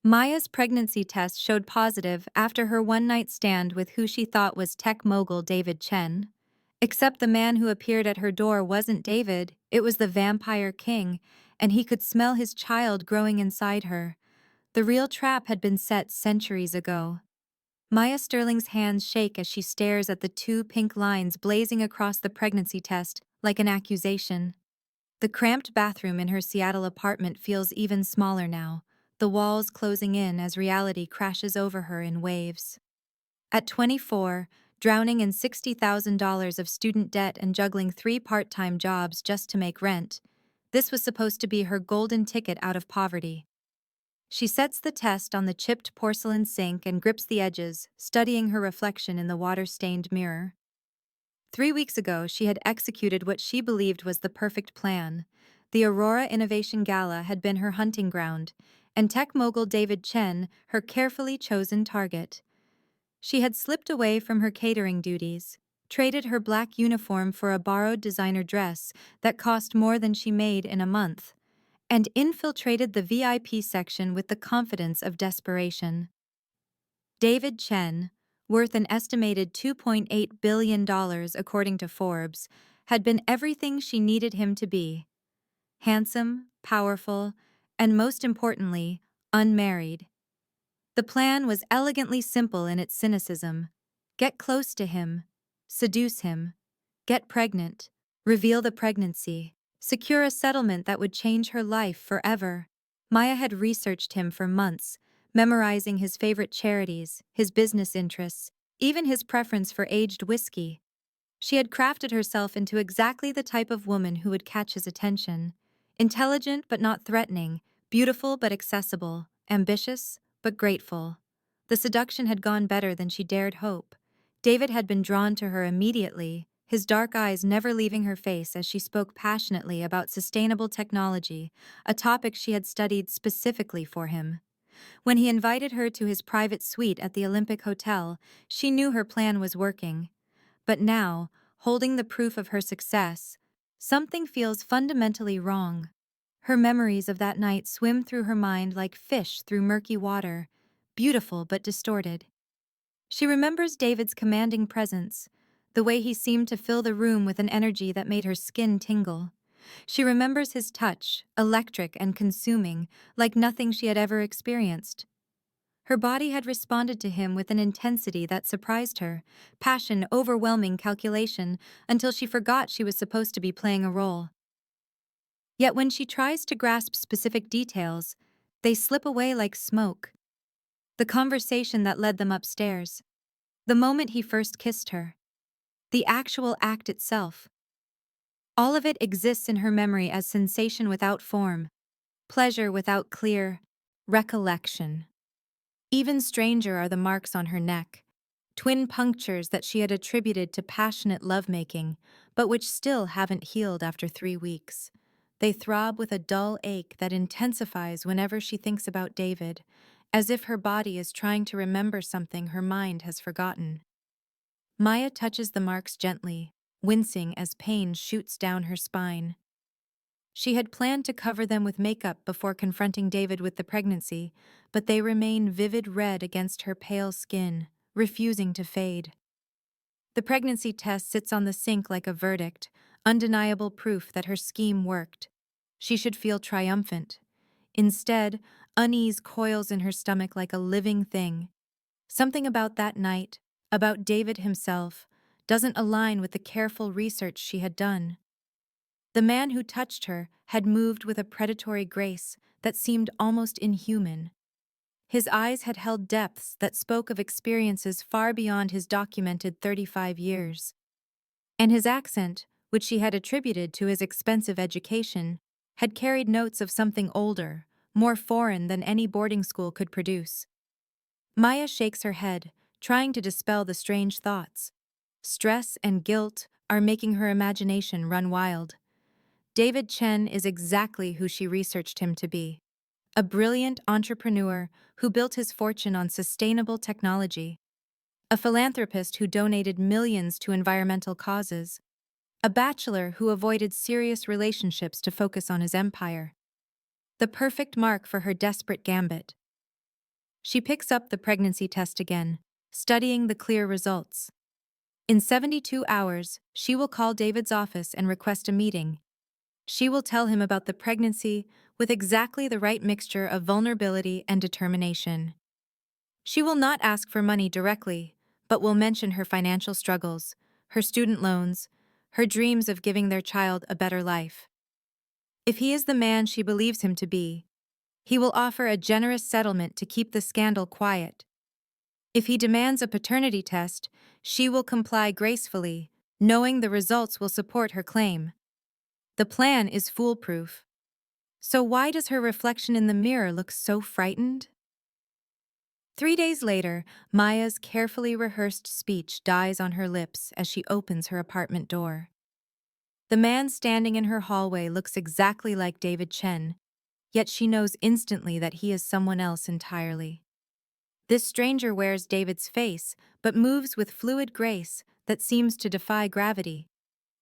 Maya's pregnancy test showed positive after her one-night stand with who she thought was tech mogul David Chen. Except the man who appeared at her door wasn't David, it was the vampire king, and he could smell his child growing inside her. The real trap had been set centuries ago. Maya Sterling's hands shake as she stares at the two pink lines blazing across the pregnancy test like an accusation. The cramped bathroom in her Seattle apartment feels even smaller now, the walls closing in as reality crashes over her in waves. At 24, drowning in $60,000 of student debt and juggling three part-time jobs just to make rent, this was supposed to be her golden ticket out of poverty. She sets the test on the chipped porcelain sink and grips the edges, studying her reflection in the water-stained mirror. 3 weeks ago, she had executed what she believed was the perfect plan. The Aurora Innovation Gala had been her hunting ground, and tech mogul David Chen her carefully chosen target. She had slipped away from her catering duties, traded her black uniform for a borrowed designer dress that cost more than she made in a month, and infiltrated the VIP section with the confidence of desperation. David Chen, worth an estimated $2.8 billion according to Forbes, had been everything she needed him to be. Handsome, powerful, and most importantly, unmarried. The plan was elegantly simple in its cynicism. Get close to him, seduce him, get pregnant, reveal the pregnancy, secure a settlement that would change her life forever. Maya had researched him for months, memorizing his favorite charities, his business interests, even his preference for aged whiskey. She had crafted herself into exactly the type of woman who would catch his attention. Intelligent but not threatening, beautiful but accessible, ambitious but grateful. The seduction had gone better than she dared hope. David had been drawn to her immediately, his dark eyes never leaving her face as she spoke passionately about sustainable technology, a topic she had studied specifically for him. When he invited her to his private suite at the Olympic Hotel, she knew her plan was working. But now, holding the proof of her success, something feels fundamentally wrong. Her memories of that night swim through her mind like fish through murky water, beautiful but distorted. She remembers David's commanding presence, the way he seemed to fill the room with an energy that made her skin tingle. She remembers his touch, electric and consuming, like nothing she had ever experienced. Her body had responded to him with an intensity that surprised her, passion overwhelming calculation, until she forgot she was supposed to be playing a role. Yet when she tries to grasp specific details, they slip away like smoke. The conversation that led them upstairs. The moment he first kissed her. The actual act itself. All of it exists in her memory as sensation without form, pleasure without clear recollection. Even stranger are the marks on her neck, twin punctures that she had attributed to passionate lovemaking, but which still haven't healed after 3 weeks. They throb with a dull ache that intensifies whenever she thinks about David, as if her body is trying to remember something her mind has forgotten. Maya touches the marks gently, wincing as pain shoots down her spine. She had planned to cover them with makeup before confronting David with the pregnancy, but they remain vivid red against her pale skin, refusing to fade. The pregnancy test sits on the sink like a verdict, undeniable proof that her scheme worked. She should feel triumphant. Instead, unease coils in her stomach like a living thing. Something about that night, about David himself, doesn't align with the careful research she had done. The man who touched her had moved with a predatory grace that seemed almost inhuman. His eyes had held depths that spoke of experiences far beyond his documented 35 years. And his accent, which she had attributed to his expensive education, had carried notes of something older, more foreign than any boarding school could produce. Maya shakes her head, trying to dispel the strange thoughts. Stress and guilt are making her imagination run wild. David Chen is exactly who she researched him to be. A brilliant entrepreneur who built his fortune on sustainable technology. A philanthropist who donated millions to environmental causes. A bachelor who avoided serious relationships to focus on his empire. The perfect mark for her desperate gambit. She picks up the pregnancy test again, studying the clear results. In 72 hours, she will call David's office and request a meeting. She will tell him about the pregnancy with exactly the right mixture of vulnerability and determination. She will not ask for money directly, but will mention her financial struggles, her student loans, her dreams of giving their child a better life. If he is the man she believes him to be, he will offer a generous settlement to keep the scandal quiet. If he demands a paternity test, she will comply gracefully, knowing the results will support her claim. The plan is foolproof. So why does her reflection in the mirror look so frightened? 3 days later, Maya's carefully rehearsed speech dies on her lips as she opens her apartment door. The man standing in her hallway looks exactly like David Chen, yet she knows instantly that he is someone else entirely. This stranger wears David's face, but moves with fluid grace that seems to defy gravity.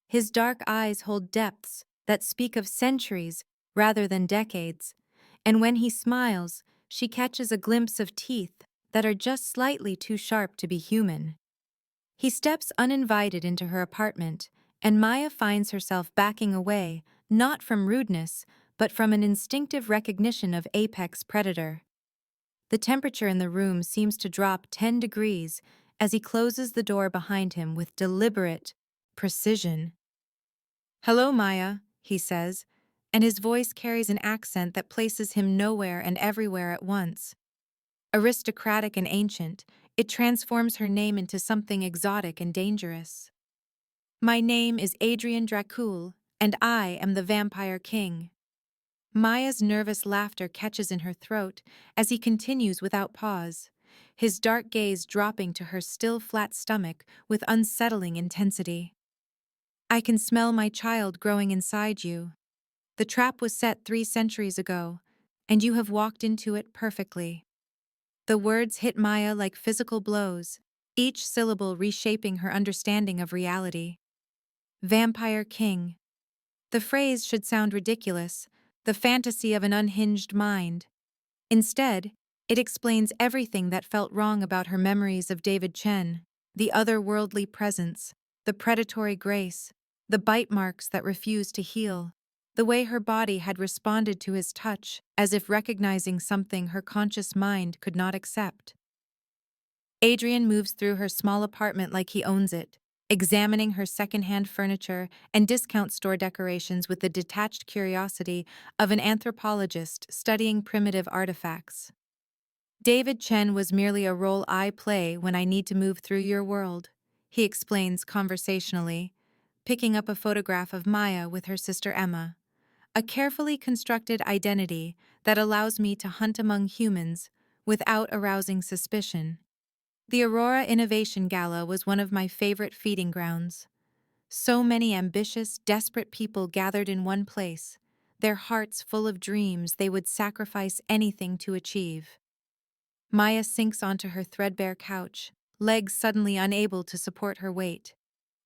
His dark eyes hold depths that speak of centuries rather than decades, and when he smiles, she catches a glimpse of teeth that are just slightly too sharp to be human. He steps uninvited into her apartment, and Maya finds herself backing away, not from rudeness, but from an instinctive recognition of apex predator. The temperature in the room seems to drop 10 degrees as he closes the door behind him with deliberate precision. "Hello, Maya," he says, and his voice carries an accent that places him nowhere and everywhere at once. Aristocratic and ancient, it transforms her name into something exotic and dangerous. "My name is Adrian Dracul, and I am the Vampire King." Maya's nervous laughter catches in her throat as he continues without pause, his dark gaze dropping to her still flat stomach with unsettling intensity. "I can smell my child growing inside you. The trap was set 3 centuries ago, and you have walked into it perfectly." The words hit Maya like physical blows, each syllable reshaping her understanding of reality. Vampire King. The phrase should sound ridiculous, the fantasy of an unhinged mind. Instead, it explains everything that felt wrong about her memories of David Chen, the otherworldly presence, the predatory grace, the bite marks that refused to heal, the way her body had responded to his touch as if recognizing something her conscious mind could not accept. Adrian moves through her small apartment like he owns it, examining her secondhand furniture and discount store decorations with the detached curiosity of an anthropologist studying primitive artifacts. "David Chen was merely a role I play when I need to move through your world," he explains conversationally, picking up a photograph of Maya with her sister Emma. "A carefully constructed identity that allows me to hunt among humans without arousing suspicion." The Aurora Innovation Gala was one of my favorite feeding grounds. So many ambitious, desperate people gathered in one place, their hearts full of dreams they would sacrifice anything to achieve. Maya sinks onto her threadbare couch, legs suddenly unable to support her weight.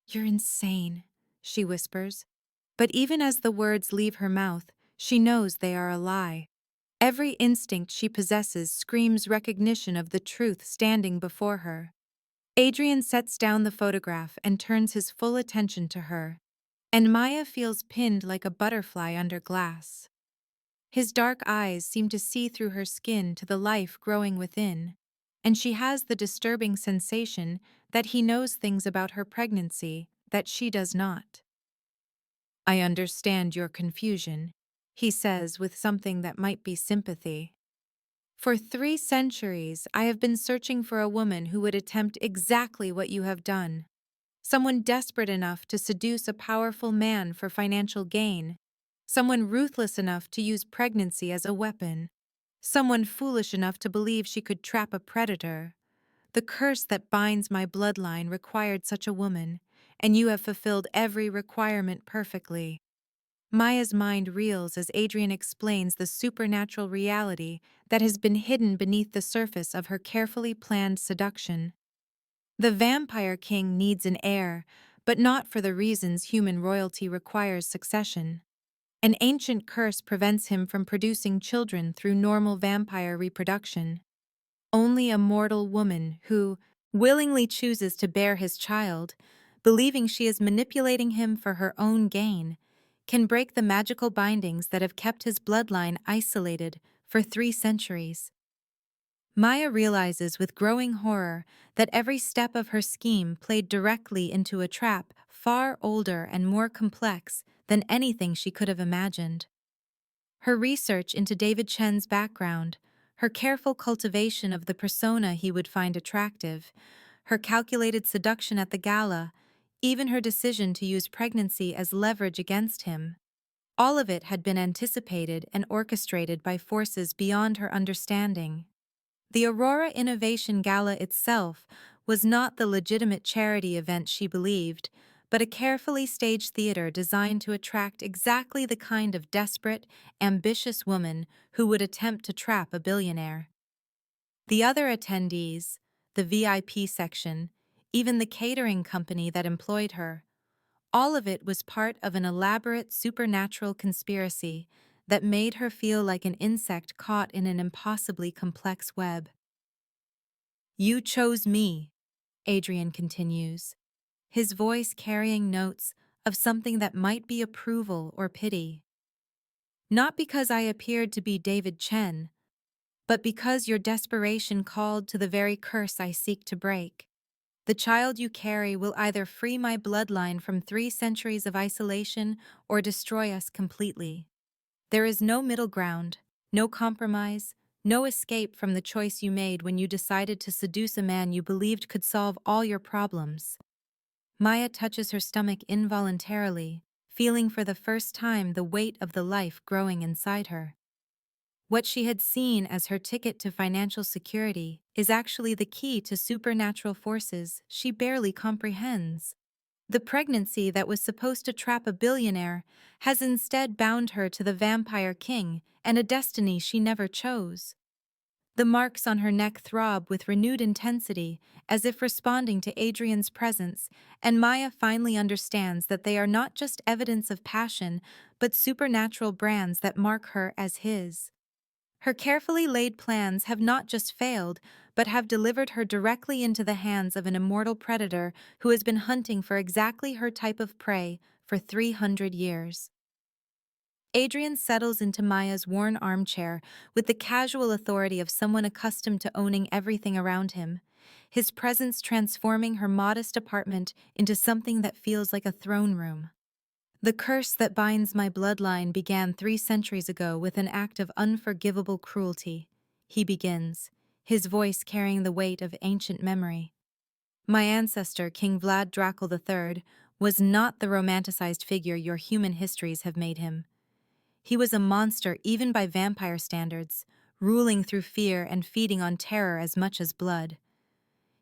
"You're insane," she whispers. But even as the words leave her mouth, she knows they are a lie. Every instinct she possesses screams recognition of the truth standing before her. Adrian sets down the photograph and turns his full attention to her, and Maya feels pinned like a butterfly under glass. His dark eyes seem to see through her skin to the life growing within, and she has the disturbing sensation that he knows things about her pregnancy that she does not. "I understand your confusion," he says with something that might be sympathy. "For 3 centuries, I have been searching for a woman who would attempt exactly what you have done. Someone desperate enough to seduce a powerful man for financial gain. Someone ruthless enough to use pregnancy as a weapon. Someone foolish enough to believe she could trap a predator. The curse that binds my bloodline required such a woman, and you have fulfilled every requirement perfectly." Maya's mind reels as Adrian explains the supernatural reality that has been hidden beneath the surface of her carefully planned seduction. The Vampire King needs an heir, but not for the reasons human royalty requires succession. An ancient curse prevents him from producing children through normal vampire reproduction. Only a mortal woman who willingly chooses to bear his child, believing she is manipulating him for her own gain, can break the magical bindings that have kept his bloodline isolated for 3 centuries. Maya realizes with growing horror that every step of her scheme played directly into a trap far older and more complex than anything she could have imagined. Her research into David Chen's background, her careful cultivation of the persona he would find attractive, her calculated seduction at the gala, even her decision to use pregnancy as leverage against him, all of it had been anticipated and orchestrated by forces beyond her understanding. The Aurora Innovation Gala itself was not the legitimate charity event she believed, but a carefully staged theater designed to attract exactly the kind of desperate, ambitious woman who would attempt to trap a billionaire. The other attendees, the VIP section, even the catering company that employed her, all of it was part of an elaborate supernatural conspiracy that made her feel like an insect caught in an impossibly complex web. "You chose me," Adrian continues, his voice carrying notes of something that might be approval or pity. "Not because I appeared to be David Chen, but because your desperation called to the very curse I seek to break. The child you carry will either free my bloodline from 3 centuries of isolation or destroy us completely. There is no middle ground, no compromise, no escape from the choice you made when you decided to seduce a man you believed could solve all your problems." Maya touches her stomach involuntarily, feeling for the first time the weight of the life growing inside her. What she had seen as her ticket to financial security is actually the key to supernatural forces she barely comprehends. The pregnancy that was supposed to trap a billionaire has instead bound her to the vampire king and a destiny she never chose. The marks on her neck throb with renewed intensity, as if responding to Adrian's presence, and Maya finally understands that they are not just evidence of passion, but supernatural brands that mark her as his. Her carefully laid plans have not just failed, but have delivered her directly into the hands of an immortal predator who has been hunting for exactly her type of prey for 300 years. Adrian settles into Maya's worn armchair with the casual authority of someone accustomed to owning everything around him, his presence transforming her modest apartment into something that feels like a throne room. "The curse that binds my bloodline began 3 centuries ago with an act of unforgivable cruelty," he begins, his voice carrying the weight of ancient memory. "My ancestor, King Vlad Dracul III, was not the romanticized figure your human histories have made him. He was a monster even by vampire standards, ruling through fear and feeding on terror as much as blood.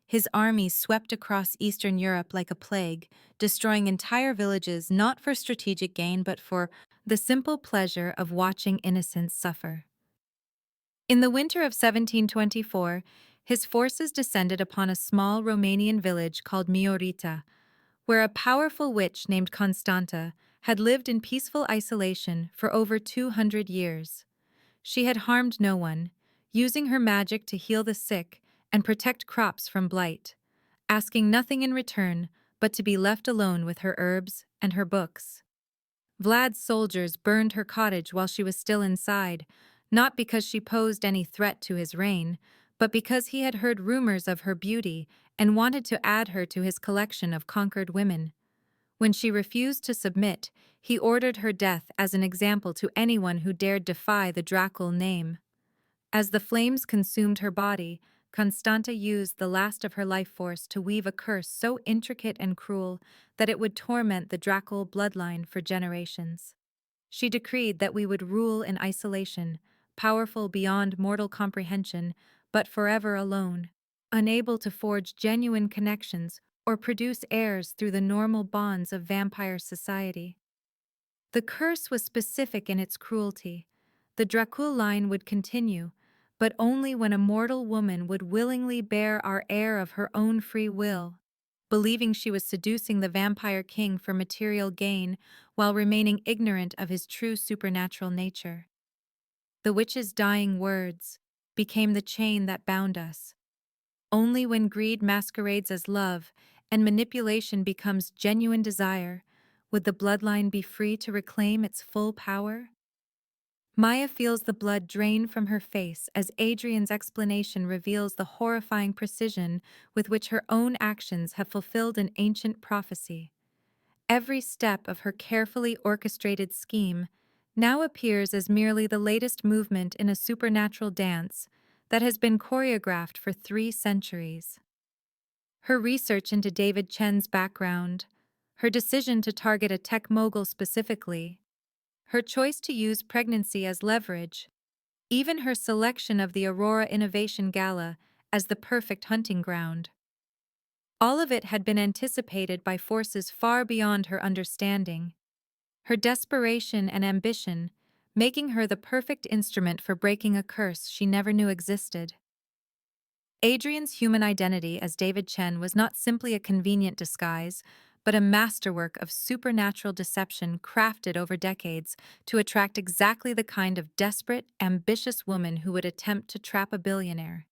His armies swept across Eastern Europe like a plague, destroying entire villages not for strategic gain but for the simple pleasure of watching innocents suffer. In the winter of 1724, his forces descended upon a small Romanian village called Miorita, where a powerful witch named Constanta had lived in peaceful isolation for over 200 years. She had harmed no one, using her magic to heal the sick and protect crops from blight, asking nothing in return but to be left alone with her herbs and her books. Vlad's soldiers burned her cottage while she was still inside, not because she posed any threat to his reign, but because he had heard rumors of her beauty and wanted to add her to his collection of conquered women. When she refused to submit, he ordered her death as an example to anyone who dared defy the Dracul name. As the flames consumed her body, Constanta used the last of her life force to weave a curse so intricate and cruel that it would torment the Dracul bloodline for generations. She decreed that we would rule in isolation, powerful beyond mortal comprehension, but forever alone, unable to forge genuine connections or produce heirs through the normal bonds of vampire society. The curse was specific in its cruelty. The Dracul line would continue, but only when a mortal woman would willingly bear our heir of her own free will, believing she was seducing the vampire king for material gain while remaining ignorant of his true supernatural nature. The witch's dying words, became the chain that bound us. Only when greed masquerades as love and manipulation becomes genuine desire would the bloodline be free to reclaim its full power. Maya feels the blood drain from her face as Adrian's explanation reveals the horrifying precision with which her own actions have fulfilled an ancient prophecy. Every step of her carefully orchestrated scheme now appears as merely the latest movement in a supernatural dance that has been choreographed for 3 centuries. Her research into David Chen's background, her decision to target a tech mogul specifically, her choice to use pregnancy as leverage, even her selection of the Aurora Innovation Gala as the perfect hunting ground. All of it had been anticipated by forces far beyond her understanding. Her desperation and ambition making her the perfect instrument for breaking a curse she never knew existed. Adrian's human identity as David Chen was not simply a convenient disguise, but a masterwork of supernatural deception crafted over decades to attract exactly the kind of desperate, ambitious woman who would attempt to trap a billionaire.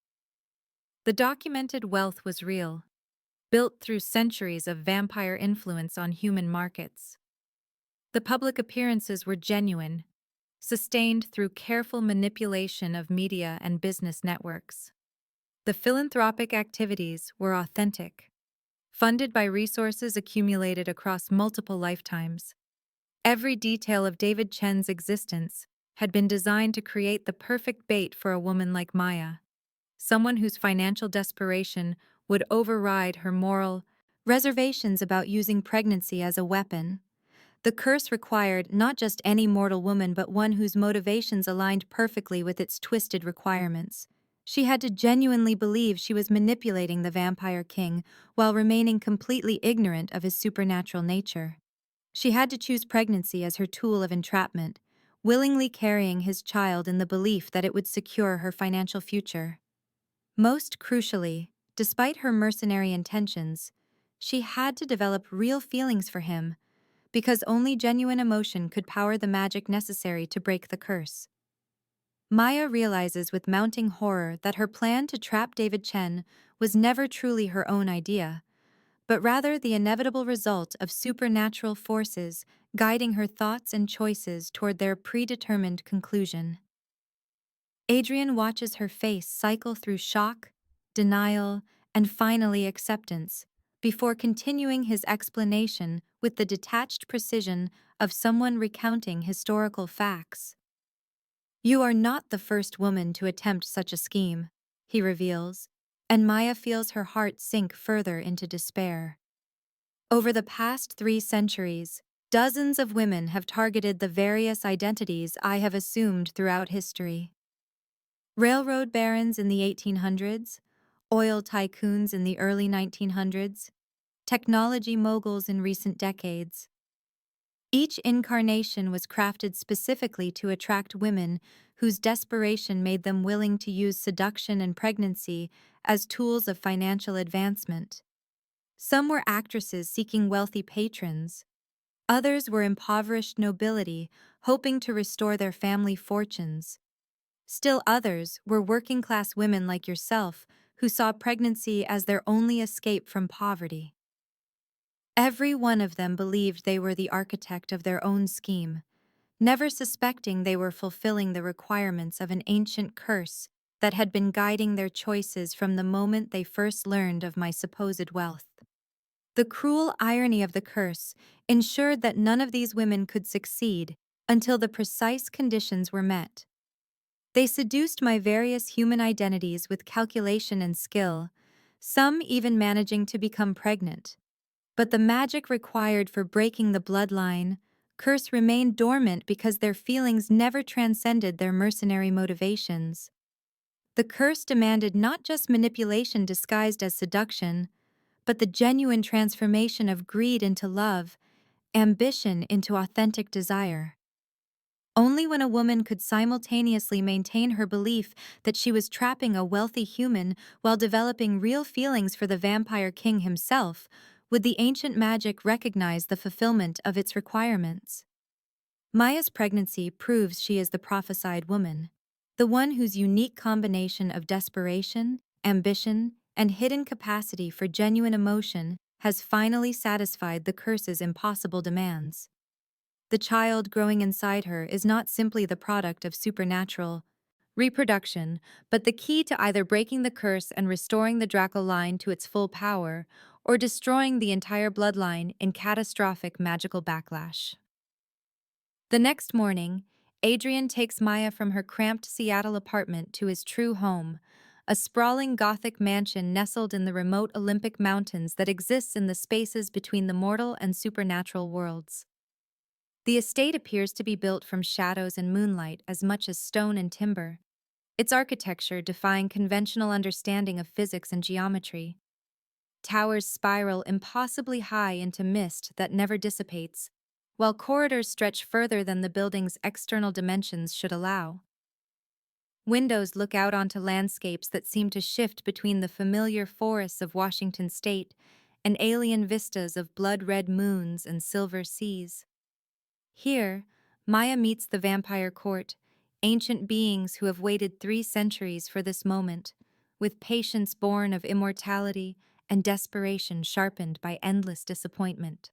The documented wealth was real, built through centuries of vampire influence on human markets. The public appearances were genuine, sustained through careful manipulation of media and business networks. The philanthropic activities were authentic, funded by resources accumulated across multiple lifetimes. Every detail of David Chen's existence had been designed to create the perfect bait for a woman like Maya, someone whose financial desperation would override her moral reservations about using pregnancy as a weapon. The curse required not just any mortal woman but one whose motivations aligned perfectly with its twisted requirements. She had to genuinely believe she was manipulating the vampire king while remaining completely ignorant of his supernatural nature. She had to choose pregnancy as her tool of entrapment, willingly carrying his child in the belief that it would secure her financial future. Most crucially, despite her mercenary intentions, she had to develop real feelings for him, because only genuine emotion could power the magic necessary to break the curse. Maya realizes with mounting horror that her plan to trap David Chen was never truly her own idea, but rather the inevitable result of supernatural forces guiding her thoughts and choices toward their predetermined conclusion. Adrian watches her face cycle through shock, denial, and finally acceptance, before continuing his explanation with the detached precision of someone recounting historical facts. "You are not the first woman to attempt such a scheme," he reveals, and Maya feels her heart sink further into despair. Over the past 3 centuries, dozens of women have targeted the various identities I have assumed throughout history. Railroad barons in the 1800s, oil tycoons in the early 1900s, technology moguls in recent decades. Each incarnation was crafted specifically to attract women whose desperation made them willing to use seduction and pregnancy as tools of financial advancement. Some were actresses seeking wealthy patrons. Others were impoverished nobility hoping to restore their family fortunes. Still others were working-class women like yourself who saw pregnancy as their only escape from poverty. Every one of them believed they were the architect of their own scheme, never suspecting they were fulfilling the requirements of an ancient curse that had been guiding their choices from the moment they first learned of my supposed wealth. The cruel irony of the curse ensured that none of these women could succeed until the precise conditions were met. They seduced my various human identities with calculation and skill, some even managing to become pregnant. But the magic required for breaking the bloodline curse remained dormant because their feelings never transcended their mercenary motivations. The curse demanded not just manipulation disguised as seduction, but the genuine transformation of greed into love, ambition into authentic desire. Only when a woman could simultaneously maintain her belief that she was trapping a wealthy human while developing real feelings for the vampire king himself would the ancient magic recognize the fulfillment of its requirements. Maya's pregnancy proves she is the prophesied woman. the one whose unique combination of desperation, ambition, and hidden capacity for genuine emotion has finally satisfied the curse's impossible demands. The child growing inside her is not simply the product of supernatural reproduction, but the key to either breaking the curse and restoring the Draco line to its full power, or destroying the entire bloodline in catastrophic magical backlash. The next morning, Adrian takes Maya from her cramped Seattle apartment to his true home, a sprawling Gothic mansion nestled in the remote Olympic Mountains that exists in the spaces between the mortal and supernatural worlds. The estate appears to be built from shadows and moonlight as much as stone and timber, its architecture defying conventional understanding of physics and geometry. Towers spiral impossibly high into mist that never dissipates, while corridors stretch further than the building's external dimensions should allow. Windows look out onto landscapes that seem to shift between the familiar forests of Washington state and alien vistas of blood-red moons and silver seas. Here, Maya meets the vampire court, ancient beings who have waited 3 centuries for this moment, with patience born of immortality and desperation sharpened by endless disappointment.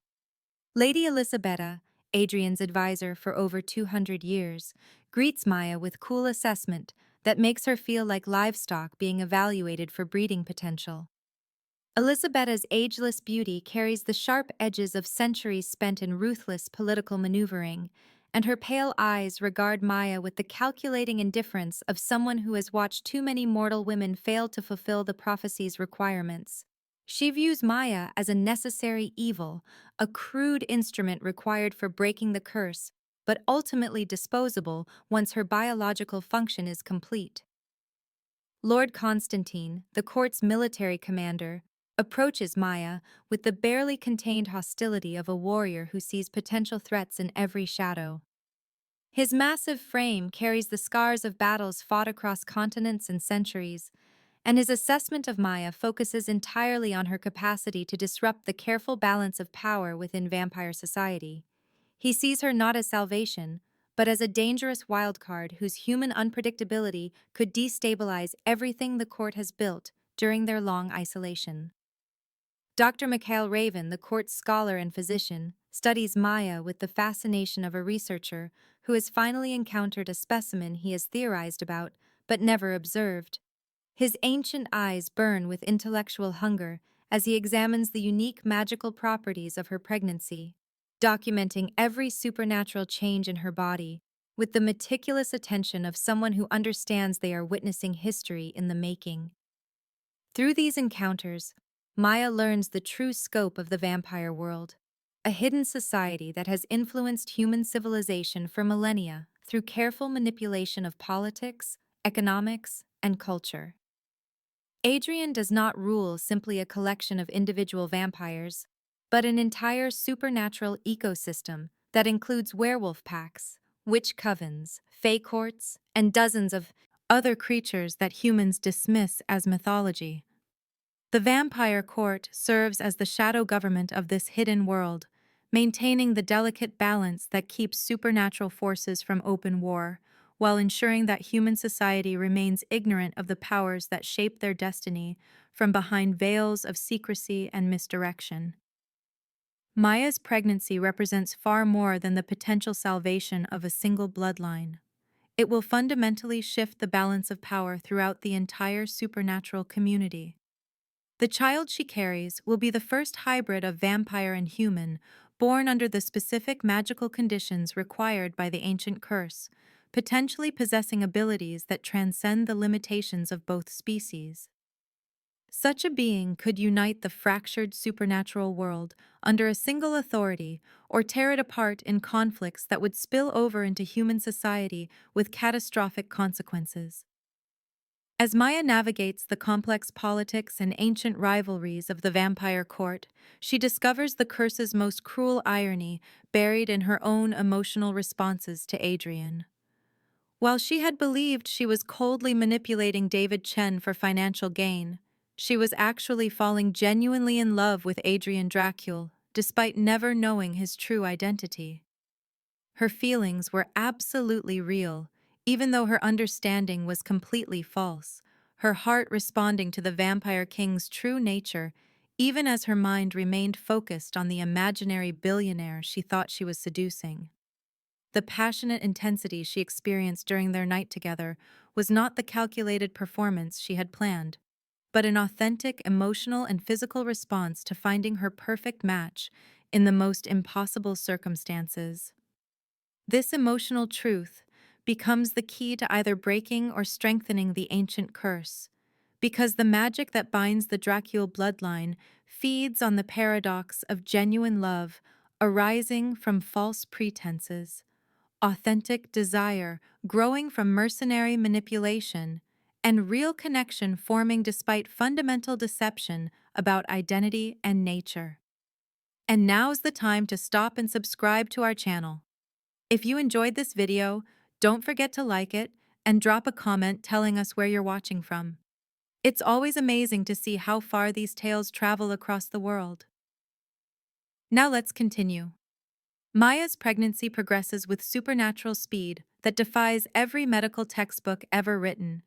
Lady Elisabetta, Adrian's advisor for over 200 years, greets Maya with cool assessment that makes her feel like livestock being evaluated for breeding potential. Elisabetta's ageless beauty carries the sharp edges of centuries spent in ruthless political maneuvering, and her pale eyes regard Maya with the calculating indifference of someone who has watched too many mortal women fail to fulfill the prophecy's requirements. She views Maya as a necessary evil, a crude instrument required for breaking the curse, but ultimately disposable once her biological function is complete. Lord Constantine, the court's military commander, approaches Maya with the barely contained hostility of a warrior who sees potential threats in every shadow. His massive frame carries the scars of battles fought across continents and centuries, and his assessment of Maya focuses entirely on her capacity to disrupt the careful balance of power within vampire society. He sees her not as salvation, but as a dangerous wildcard whose human unpredictability could destabilize everything the court has built during their long isolation. Dr. Mikhail Raven, the court's scholar and physician, studies Maya with the fascination of a researcher who has finally encountered a specimen he has theorized about but never observed. His ancient eyes burn with intellectual hunger as he examines the unique magical properties of her pregnancy, documenting every supernatural change in her body with the meticulous attention of someone who understands they are witnessing history in the making. Through these encounters, Maya learns the true scope of the vampire world, a hidden society that has influenced human civilization for millennia through careful manipulation of politics, economics, and culture. Adrian does not rule simply a collection of individual vampires, but an entire supernatural ecosystem that includes werewolf packs, witch covens, fae courts, and dozens of other creatures that humans dismiss as mythology. The vampire court serves as the shadow government of this hidden world, maintaining the delicate balance that keeps supernatural forces from open war, while ensuring that human society remains ignorant of the powers that shape their destiny from behind veils of secrecy and misdirection. Maya's pregnancy represents far more than the potential salvation of a single bloodline. It will fundamentally shift the balance of power throughout the entire supernatural community. The child she carries will be the first hybrid of vampire and human, born under the specific magical conditions required by the ancient curse, potentially possessing abilities that transcend the limitations of both species. Such a being could unite the fractured supernatural world under a single authority or tear it apart in conflicts that would spill over into human society with catastrophic consequences. As Maya navigates the complex politics and ancient rivalries of the vampire court, she discovers the curse's most cruel irony buried in her own emotional responses to Adrian. While she had believed she was coldly manipulating David Chen for financial gain, she was actually falling genuinely in love with Adrian Dracul, despite never knowing his true identity. Her feelings were absolutely real, Even though her understanding was completely false, her heart responding to the Vampire King's true nature, even as her mind remained focused on the imaginary billionaire she thought she was seducing. The passionate intensity she experienced during their night together was not the calculated performance she had planned, but an authentic emotional and physical response to finding her perfect match in the most impossible circumstances. This emotional truth becomes the key to either breaking or strengthening the ancient curse, because the magic that binds the Dracul bloodline feeds on the paradox of genuine love arising from false pretenses, authentic desire growing from mercenary manipulation, and real connection forming despite fundamental deception about identity and nature. And now's the time to stop and subscribe to our channel. If you enjoyed this video, don't forget to like it and drop a comment telling us where you're watching from. It's always amazing to see how far these tales travel across the world. Now let's continue. Maya's pregnancy progresses with supernatural speed that defies every medical textbook ever written,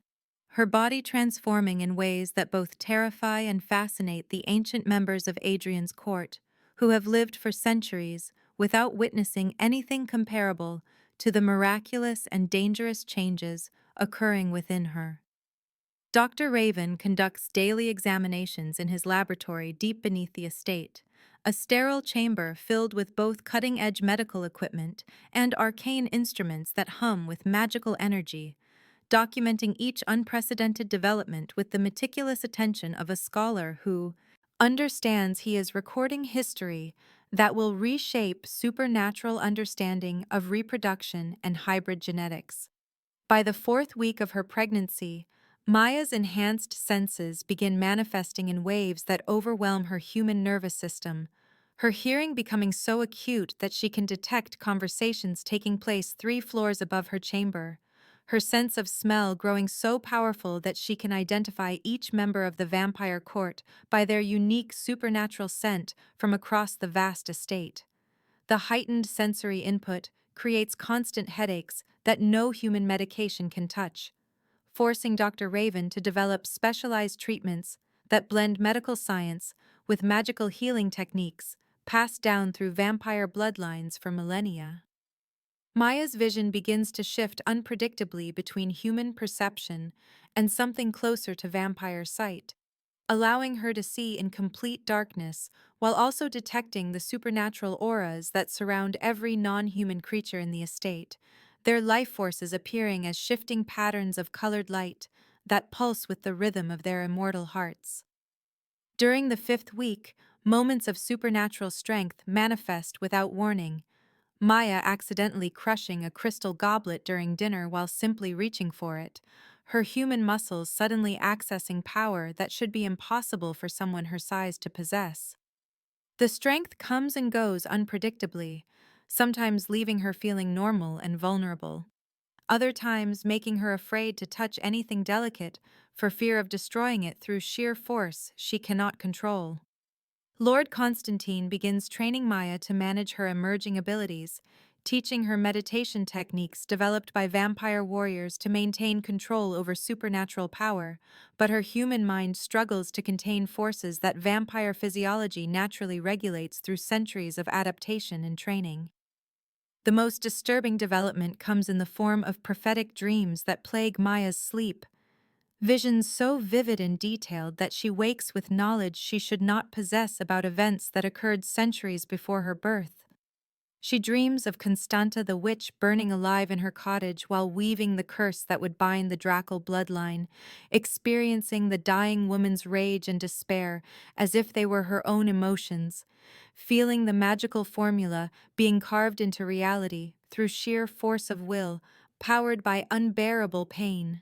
her body transforming in ways that both terrify and fascinate the ancient members of Adrian's court, who have lived for centuries without witnessing anything comparable to the miraculous and dangerous changes occurring within her. Dr. Raven conducts daily examinations in his laboratory deep beneath the estate, a sterile chamber filled with both cutting-edge medical equipment and arcane instruments that hum with magical energy, documenting each unprecedented development with the meticulous attention of a scholar who understands he is recording history that will reshape supernatural understanding of reproduction and hybrid genetics. By the fourth week of her pregnancy, Maya's enhanced senses begin manifesting in waves that overwhelm her human nervous system, her hearing becoming so acute that she can detect conversations taking place 3 floors above her chamber, her sense of smell growing so powerful that she can identify each member of the vampire court by their unique supernatural scent from across the vast estate. The heightened sensory input creates constant headaches that no human medication can touch, forcing Dr. Raven to develop specialized treatments that blend medical science with magical healing techniques passed down through vampire bloodlines for millennia. Maya's vision begins to shift unpredictably between human perception and something closer to vampire sight, allowing her to see in complete darkness while also detecting the supernatural auras that surround every non-human creature in the estate, their life forces appearing as shifting patterns of colored light that pulse with the rhythm of their immortal hearts. During the 5th week, moments of supernatural strength manifest without warning, Maya accidentally crushing a crystal goblet during dinner while simply reaching for it, her human muscles suddenly accessing power that should be impossible for someone her size to possess. The strength comes and goes unpredictably, sometimes leaving her feeling normal and vulnerable, other times making her afraid to touch anything delicate for fear of destroying it through sheer force she cannot control. Lord Constantine begins training Maya to manage her emerging abilities, teaching her meditation techniques developed by vampire warriors to maintain control over supernatural power, but her human mind struggles to contain forces that vampire physiology naturally regulates through centuries of adaptation and training. The most disturbing development comes in the form of prophetic dreams that plague Maya's sleep, visions so vivid and detailed that she wakes with knowledge she should not possess about events that occurred centuries before her birth. She dreams of Constanta the witch burning alive in her cottage while weaving the curse that would bind the Dracul bloodline, experiencing the dying woman's rage and despair as if they were her own emotions, feeling the magical formula being carved into reality through sheer force of will, powered by unbearable pain.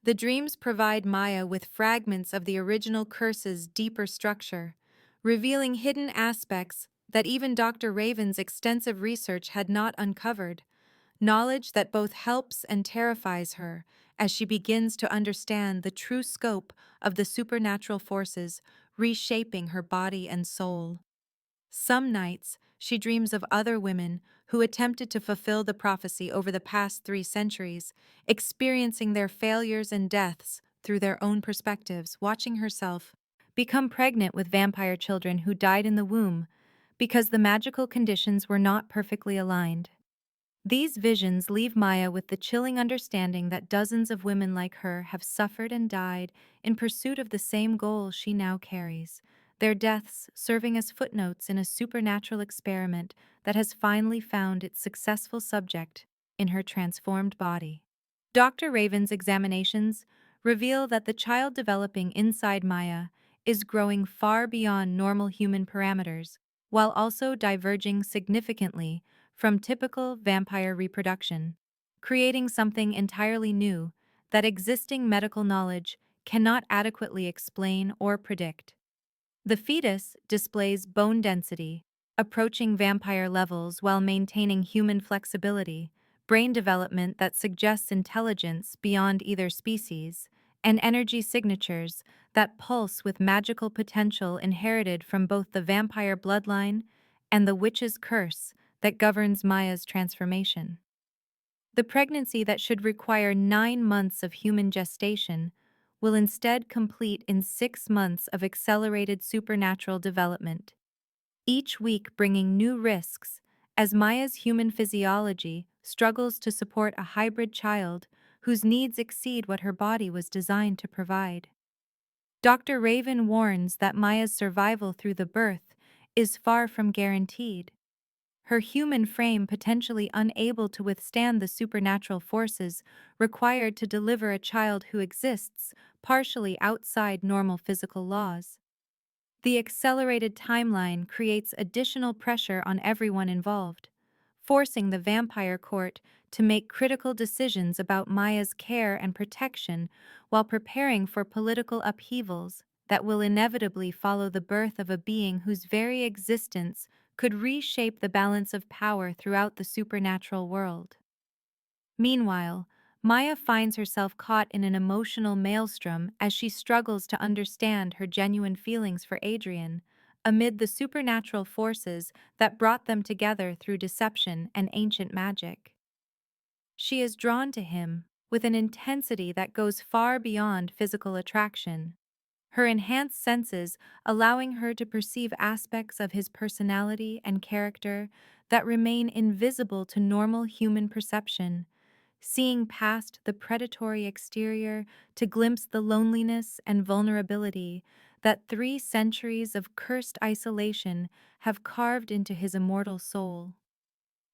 The dreams provide Maya with fragments of the original curse's deeper structure, revealing hidden aspects that even Dr. Raven's extensive research had not uncovered, knowledge that both helps and terrifies her as she begins to understand the true scope of the supernatural forces reshaping her body and soul. Some nights, she dreams of other women who attempted to fulfill the prophecy over the past 3 centuries, experiencing their failures and deaths through their own perspectives, watching herself become pregnant with vampire children who died in the womb because the magical conditions were not perfectly aligned. These visions leave Maya with the chilling understanding that dozens of women like her have suffered and died in pursuit of the same goal she now carries, their deaths serving as footnotes in a supernatural experiment that has finally found its successful subject in her transformed body. Dr. Raven's examinations reveal that the child developing inside Maya is growing far beyond normal human parameters, while also diverging significantly from typical vampire reproduction, creating something entirely new that existing medical knowledge cannot adequately explain or predict. The fetus displays bone density, approaching vampire levels while maintaining human flexibility, brain development that suggests intelligence beyond either species, and energy signatures that pulse with magical potential inherited from both the vampire bloodline and the witch's curse that governs Maya's transformation. The pregnancy that should require 9 months of human gestation will instead complete in 6 months of accelerated supernatural development, each week bringing new risks as Maya's human physiology struggles to support a hybrid child whose needs exceed what her body was designed to provide. Dr. Raven warns that Maya's survival through the birth is far from guaranteed, her human frame potentially unable to withstand the supernatural forces required to deliver a child who exists partially outside normal physical laws. The accelerated timeline creates additional pressure on everyone involved, forcing the vampire court to make critical decisions about Maya's care and protection while preparing for political upheavals that will inevitably follow the birth of a being whose very existence could reshape the balance of power throughout the supernatural world. Meanwhile, Maya finds herself caught in an emotional maelstrom as she struggles to understand her genuine feelings for Adrian, amid the supernatural forces that brought them together through deception and ancient magic. She is drawn to him with an intensity that goes far beyond physical attraction, her enhanced senses allowing her to perceive aspects of his personality and character that remain invisible to normal human perception, seeing past the predatory exterior to glimpse the loneliness and vulnerability that 3 centuries of cursed isolation have carved into his immortal soul.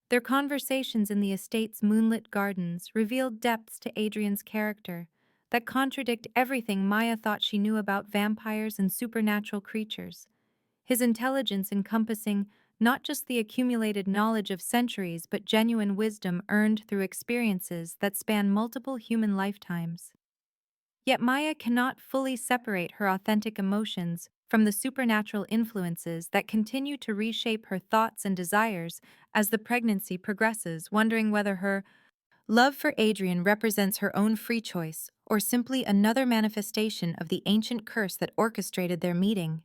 Their conversations in the estate's moonlit gardens revealed depths to Adrian's character that contradict everything Maya thought she knew about vampires and supernatural creatures, his intelligence encompassing not just the accumulated knowledge of centuries but genuine wisdom earned through experiences that span multiple human lifetimes. Yet Maya cannot fully separate her authentic emotions from the supernatural influences that continue to reshape her thoughts and desires as the pregnancy progresses, wondering whether her love for Adrian represents her own free choice or simply another manifestation of the ancient curse that orchestrated their meeting.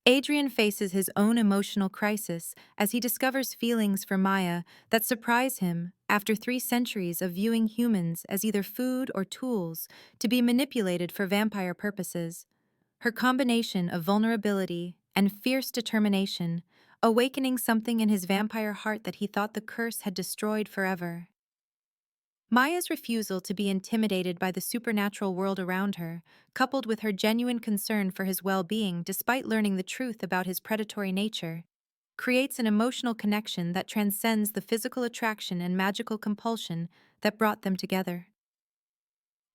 Adrian faces his own emotional crisis as he discovers feelings for Maya that surprise him after 3 centuries of viewing humans as either food or tools to be manipulated for vampire purposes. Her combination of vulnerability and fierce determination, awakening something in his vampire heart that he thought the curse had destroyed forever. Maya's refusal to be intimidated by the supernatural world around her, coupled with her genuine concern for his well-being despite learning the truth about his predatory nature, creates an emotional connection that transcends the physical attraction and magical compulsion that brought them together.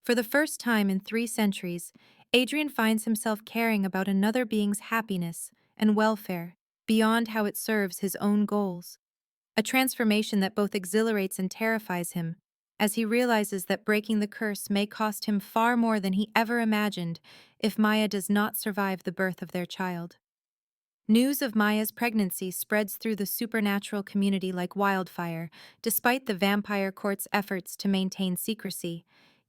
For the first time in 3 centuries, Adrian finds himself caring about another being's happiness and welfare beyond how it serves his own goals, a transformation that both exhilarates and terrifies him, as he realizes that breaking the curse may cost him far more than he ever imagined if Maya does not survive the birth of their child. News of Maya's pregnancy spreads through the supernatural community like wildfire, despite the vampire court's efforts to maintain secrecy,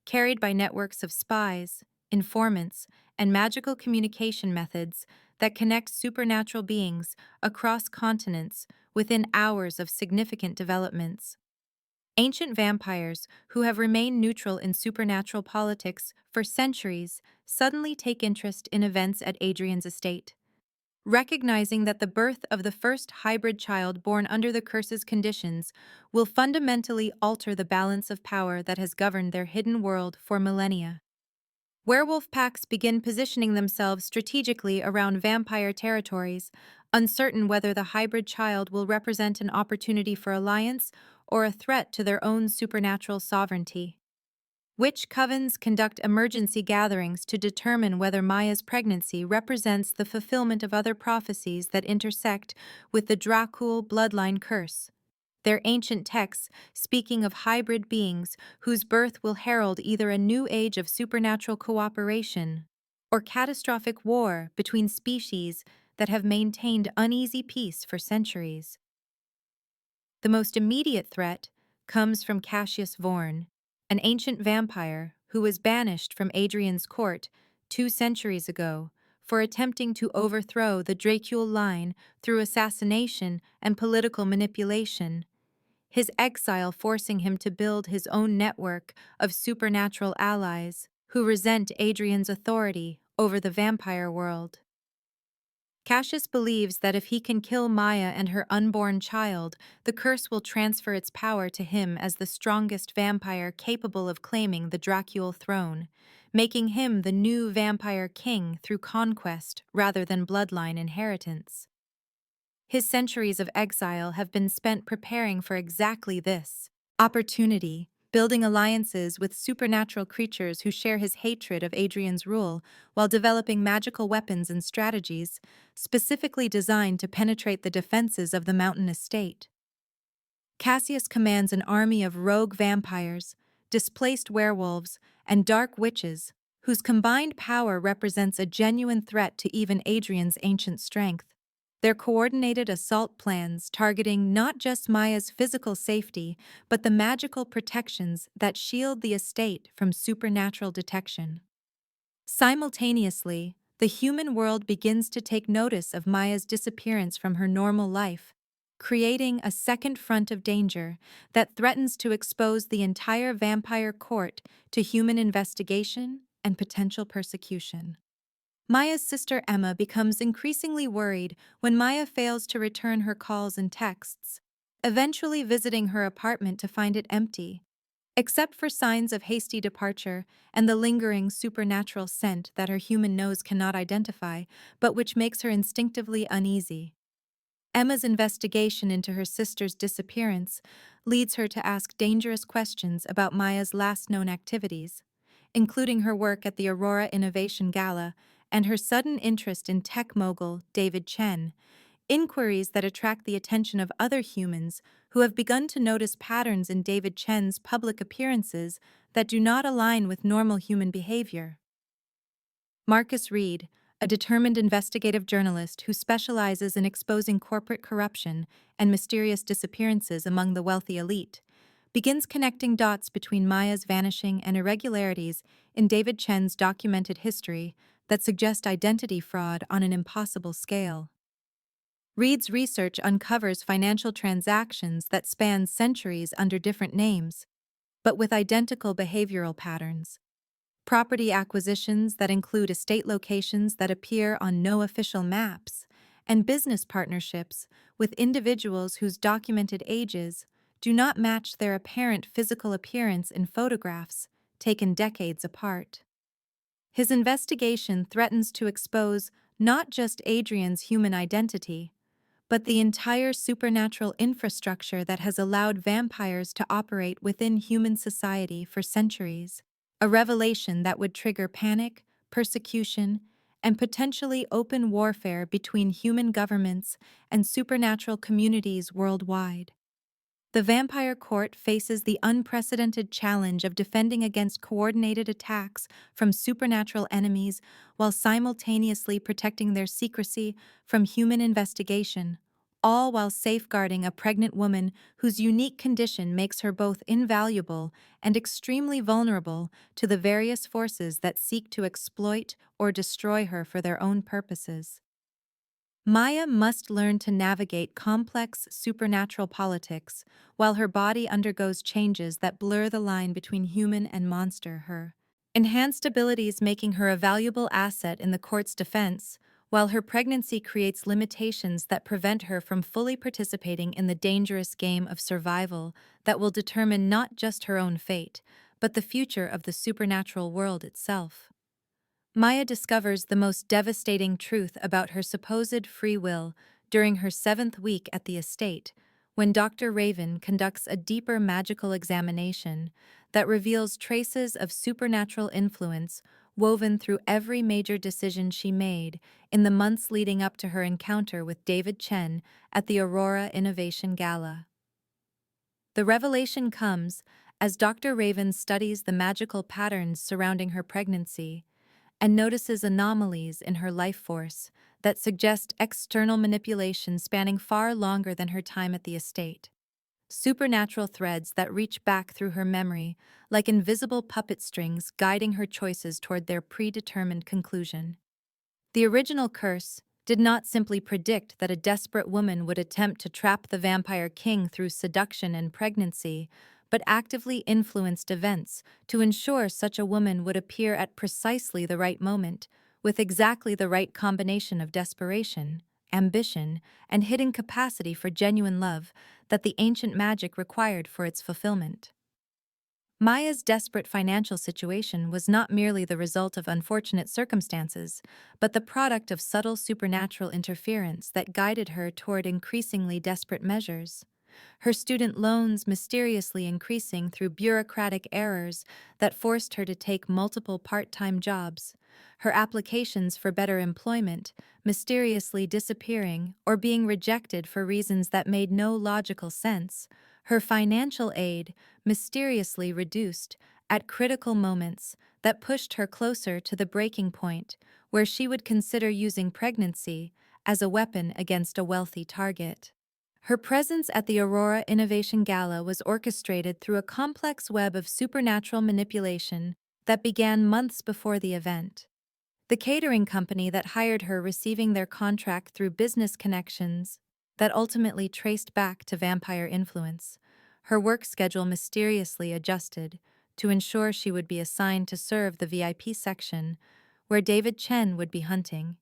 carried by networks of spies, informants, and magical communication methods that connect supernatural beings across continents within hours of significant developments. Ancient vampires, who have remained neutral in supernatural politics for centuries, suddenly take interest in events at Adrian's estate. Recognizing that the birth of the first hybrid child born under the curse's conditions will fundamentally alter the balance of power that has governed their hidden world for millennia. Werewolf packs begin positioning themselves strategically around vampire territories, uncertain whether the hybrid child will represent an opportunity for alliance or a threat to their own supernatural sovereignty. Witch covens conduct emergency gatherings to determine whether Maya's pregnancy represents the fulfillment of other prophecies that intersect with the Dracul bloodline curse. Their ancient texts speaking of hybrid beings whose birth will herald either a new age of supernatural cooperation or catastrophic war between species that have maintained uneasy peace for centuries. The most immediate threat comes from Cassius Vorn, an ancient vampire who was banished from Adrian's court 2 centuries ago for attempting to overthrow the Dracul line through assassination and political manipulation, his exile forcing him to build his own network of supernatural allies who resent Adrian's authority over the vampire world. Cassius believes that if he can kill Maya and her unborn child, the curse will transfer its power to him as the strongest vampire capable of claiming the Dracul throne, making him the new vampire king through conquest rather than bloodline inheritance. His centuries of exile have been spent preparing for exactly this opportunity, building alliances with supernatural creatures who share his hatred of Adrian's rule, while developing magical weapons and strategies specifically designed to penetrate the defenses of the mountain estate. Cassius commands an army of rogue vampires, displaced werewolves, and dark witches, whose combined power represents a genuine threat to even Adrian's ancient strength. Their coordinated assault plans targeting not just Maya's physical safety, but the magical protections that shield the estate from supernatural detection. Simultaneously, the human world begins to take notice of Maya's disappearance from her normal life, creating a second front of danger that threatens to expose the entire vampire court to human investigation and potential persecution. Maya's sister Emma becomes increasingly worried when Maya fails to return her calls and texts, eventually visiting her apartment to find it empty, except for signs of hasty departure and the lingering supernatural scent that her human nose cannot identify, but which makes her instinctively uneasy. Emma's investigation into her sister's disappearance leads her to ask dangerous questions about Maya's last known activities, including her work at the Aurora Innovation Gala and her sudden interest in tech mogul David Chen, inquiries that attract the attention of other humans who have begun to notice patterns in David Chen's public appearances that do not align with normal human behavior. Marcus Reed, a determined investigative journalist who specializes in exposing corporate corruption and mysterious disappearances among the wealthy elite, begins connecting dots between Maya's vanishing and irregularities in David Chen's documented history that suggest identity fraud on an impossible scale. Reed's research uncovers financial transactions that span centuries under different names, but with identical behavioral patterns. Property acquisitions that include estate locations that appear on no official maps, and business partnerships with individuals whose documented ages do not match their apparent physical appearance in photographs taken decades apart. His investigation threatens to expose not just Adrian's human identity, but the entire supernatural infrastructure that has allowed vampires to operate within human society for centuries, a revelation that would trigger panic, persecution, and potentially open warfare between human governments and supernatural communities worldwide. The vampire court faces the unprecedented challenge of defending against coordinated attacks from supernatural enemies while simultaneously protecting their secrecy from human investigation, all while safeguarding a pregnant woman whose unique condition makes her both invaluable and extremely vulnerable to the various forces that seek to exploit or destroy her for their own purposes. Maya must learn to navigate complex supernatural politics while her body undergoes changes that blur the line between human and monster. Her enhanced abilities making her a valuable asset in the court's defense, while her pregnancy creates limitations that prevent her from fully participating in the dangerous game of survival that will determine not just her own fate, but the future of the supernatural world itself. Maya discovers the most devastating truth about her supposed free will during her 7th week at the estate, when Dr. Raven conducts a deeper magical examination that reveals traces of supernatural influence woven through every major decision she made in the months leading up to her encounter with David Chen at the Aurora Innovation Gala. The revelation comes as Dr. Raven studies the magical patterns surrounding her pregnancy and notices anomalies in her life force that suggest external manipulation spanning far longer than her time at the estate. Supernatural threads that reach back through her memory, like invisible puppet strings guiding her choices toward their predetermined conclusion. The original curse did not simply predict that a desperate woman would attempt to trap the vampire king through seduction and pregnancy, but actively influenced events to ensure such a woman would appear at precisely the right moment, with exactly the right combination of desperation, ambition, and hidden capacity for genuine love that the ancient magic required for its fulfillment. Maya's desperate financial situation was not merely the result of unfortunate circumstances, but the product of subtle supernatural interference that guided her toward increasingly desperate measures. Her student loans mysteriously increasing through bureaucratic errors that forced her to take multiple part-time jobs, her applications for better employment mysteriously disappearing or being rejected for reasons that made no logical sense, her financial aid mysteriously reduced at critical moments that pushed her closer to the breaking point where she would consider using pregnancy as a weapon against a wealthy target. Her presence at the Aurora Innovation Gala was orchestrated through a complex web of supernatural manipulation that began months before the event. The catering company that hired her receiving their contract through business connections that ultimately traced back to vampire influence. Her work schedule mysteriously adjusted to ensure she would be assigned to serve the VIP section, where David Chen would be hunting.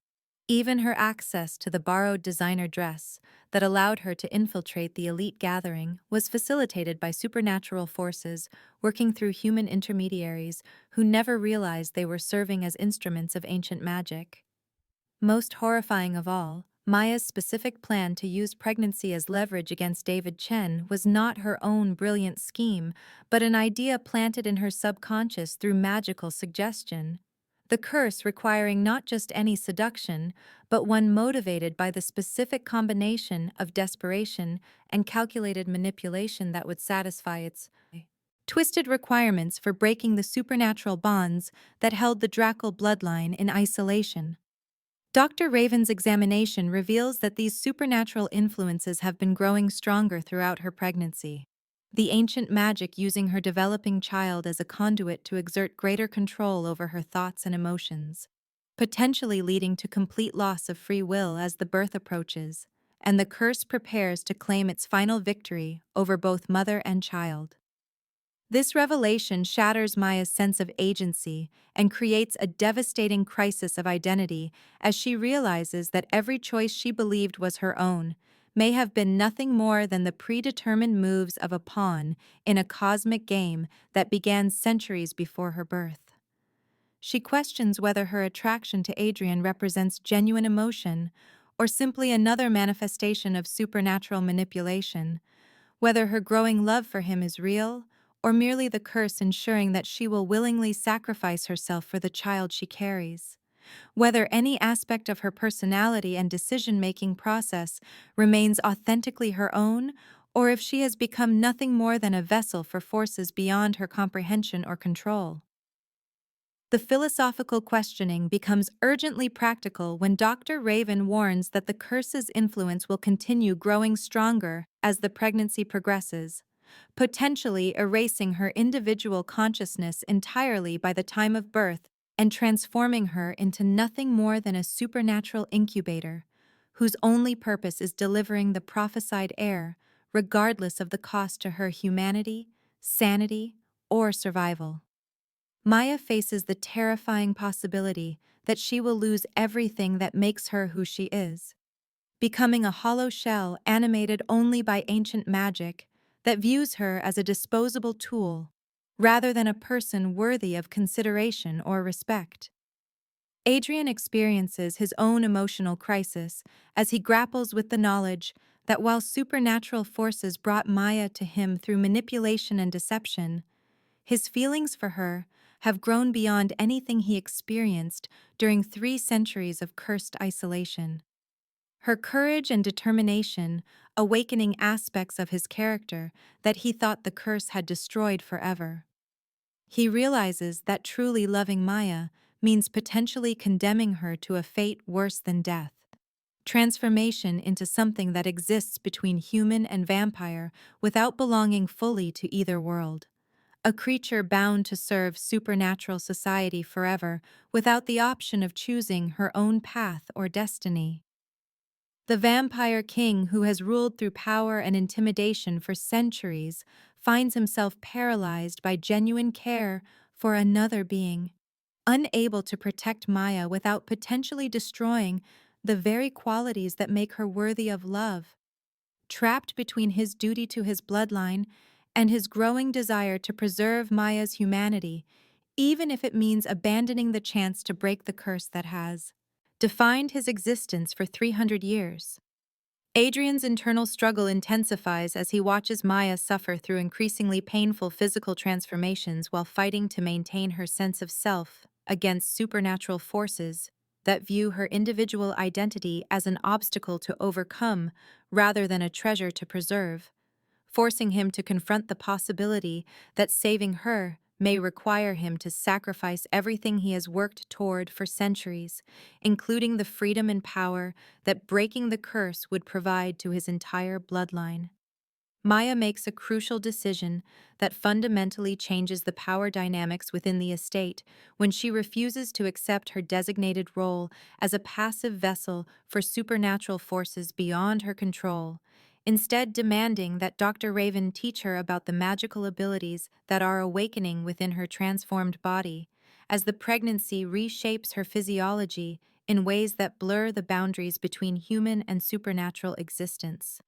Even her access to the borrowed designer dress that allowed her to infiltrate the elite gathering was facilitated by supernatural forces working through human intermediaries who never realized they were serving as instruments of ancient magic. Most horrifying of all, Maya's specific plan to use pregnancy as leverage against David Chen was not her own brilliant scheme, but an idea planted in her subconscious through magical suggestion. The curse requiring not just any seduction, but one motivated by the specific combination of desperation and calculated manipulation that would satisfy its twisted requirements for breaking the supernatural bonds that held the Drackle bloodline in isolation. Dr. Raven's examination reveals that these supernatural influences have been growing stronger throughout her pregnancy. The ancient magic using her developing child as a conduit to exert greater control over her thoughts and emotions, potentially leading to complete loss of free will as the birth approaches, and the curse prepares to claim its final victory over both mother and child. This revelation shatters Maya's sense of agency and creates a devastating crisis of identity as she realizes that every choice she believed was her own may have been nothing more than the predetermined moves of a pawn in a cosmic game that began centuries before her birth. She questions whether her attraction to Adrian represents genuine emotion or simply another manifestation of supernatural manipulation, whether her growing love for him is real or merely the curse ensuring that she will willingly sacrifice herself for the child she carries. Whether any aspect of her personality and decision-making process remains authentically her own, or if she has become nothing more than a vessel for forces beyond her comprehension or control. The philosophical questioning becomes urgently practical when Dr. Raven warns that the curse's influence will continue growing stronger as the pregnancy progresses, potentially erasing her individual consciousness entirely by the time of birth and transforming her into nothing more than a supernatural incubator, whose only purpose is delivering the prophesied heir, regardless of the cost to her humanity, sanity, or survival. Maya faces the terrifying possibility that she will lose everything that makes her who she is, becoming a hollow shell animated only by ancient magic that views her as a disposable tool rather than a person worthy of consideration or respect. Adrian experiences his own emotional crisis as he grapples with the knowledge that while supernatural forces brought Maya to him through manipulation and deception, his feelings for her have grown beyond anything he experienced during 3 centuries of cursed isolation. Her courage and determination awakening aspects of his character that he thought the curse had destroyed forever. He realizes that truly loving Maya means potentially condemning her to a fate worse than death. Transformation into something that exists between human and vampire without belonging fully to either world. A creature bound to serve supernatural society forever without the option of choosing her own path or destiny. The vampire king who has ruled through power and intimidation for centuries finds himself paralyzed by genuine care for another being, unable to protect Maya without potentially destroying the very qualities that make her worthy of love. Trapped between his duty to his bloodline and his growing desire to preserve Maya's humanity, even if it means abandoning the chance to break the curse that has defined his existence for 300 years. Adrian's internal struggle intensifies as he watches Maya suffer through increasingly painful physical transformations while fighting to maintain her sense of self against supernatural forces that view her individual identity as an obstacle to overcome rather than a treasure to preserve, forcing him to confront the possibility that saving her may require him to sacrifice everything he has worked toward for centuries, including the freedom and power that breaking the curse would provide to his entire bloodline. Maya makes a crucial decision that fundamentally changes the power dynamics within the estate when she refuses to accept her designated role as a passive vessel for supernatural forces beyond her control, instead demanding that Dr. Raven teach her about the magical abilities that are awakening within her transformed body, as the pregnancy reshapes her physiology in ways that blur the boundaries between human and supernatural existence.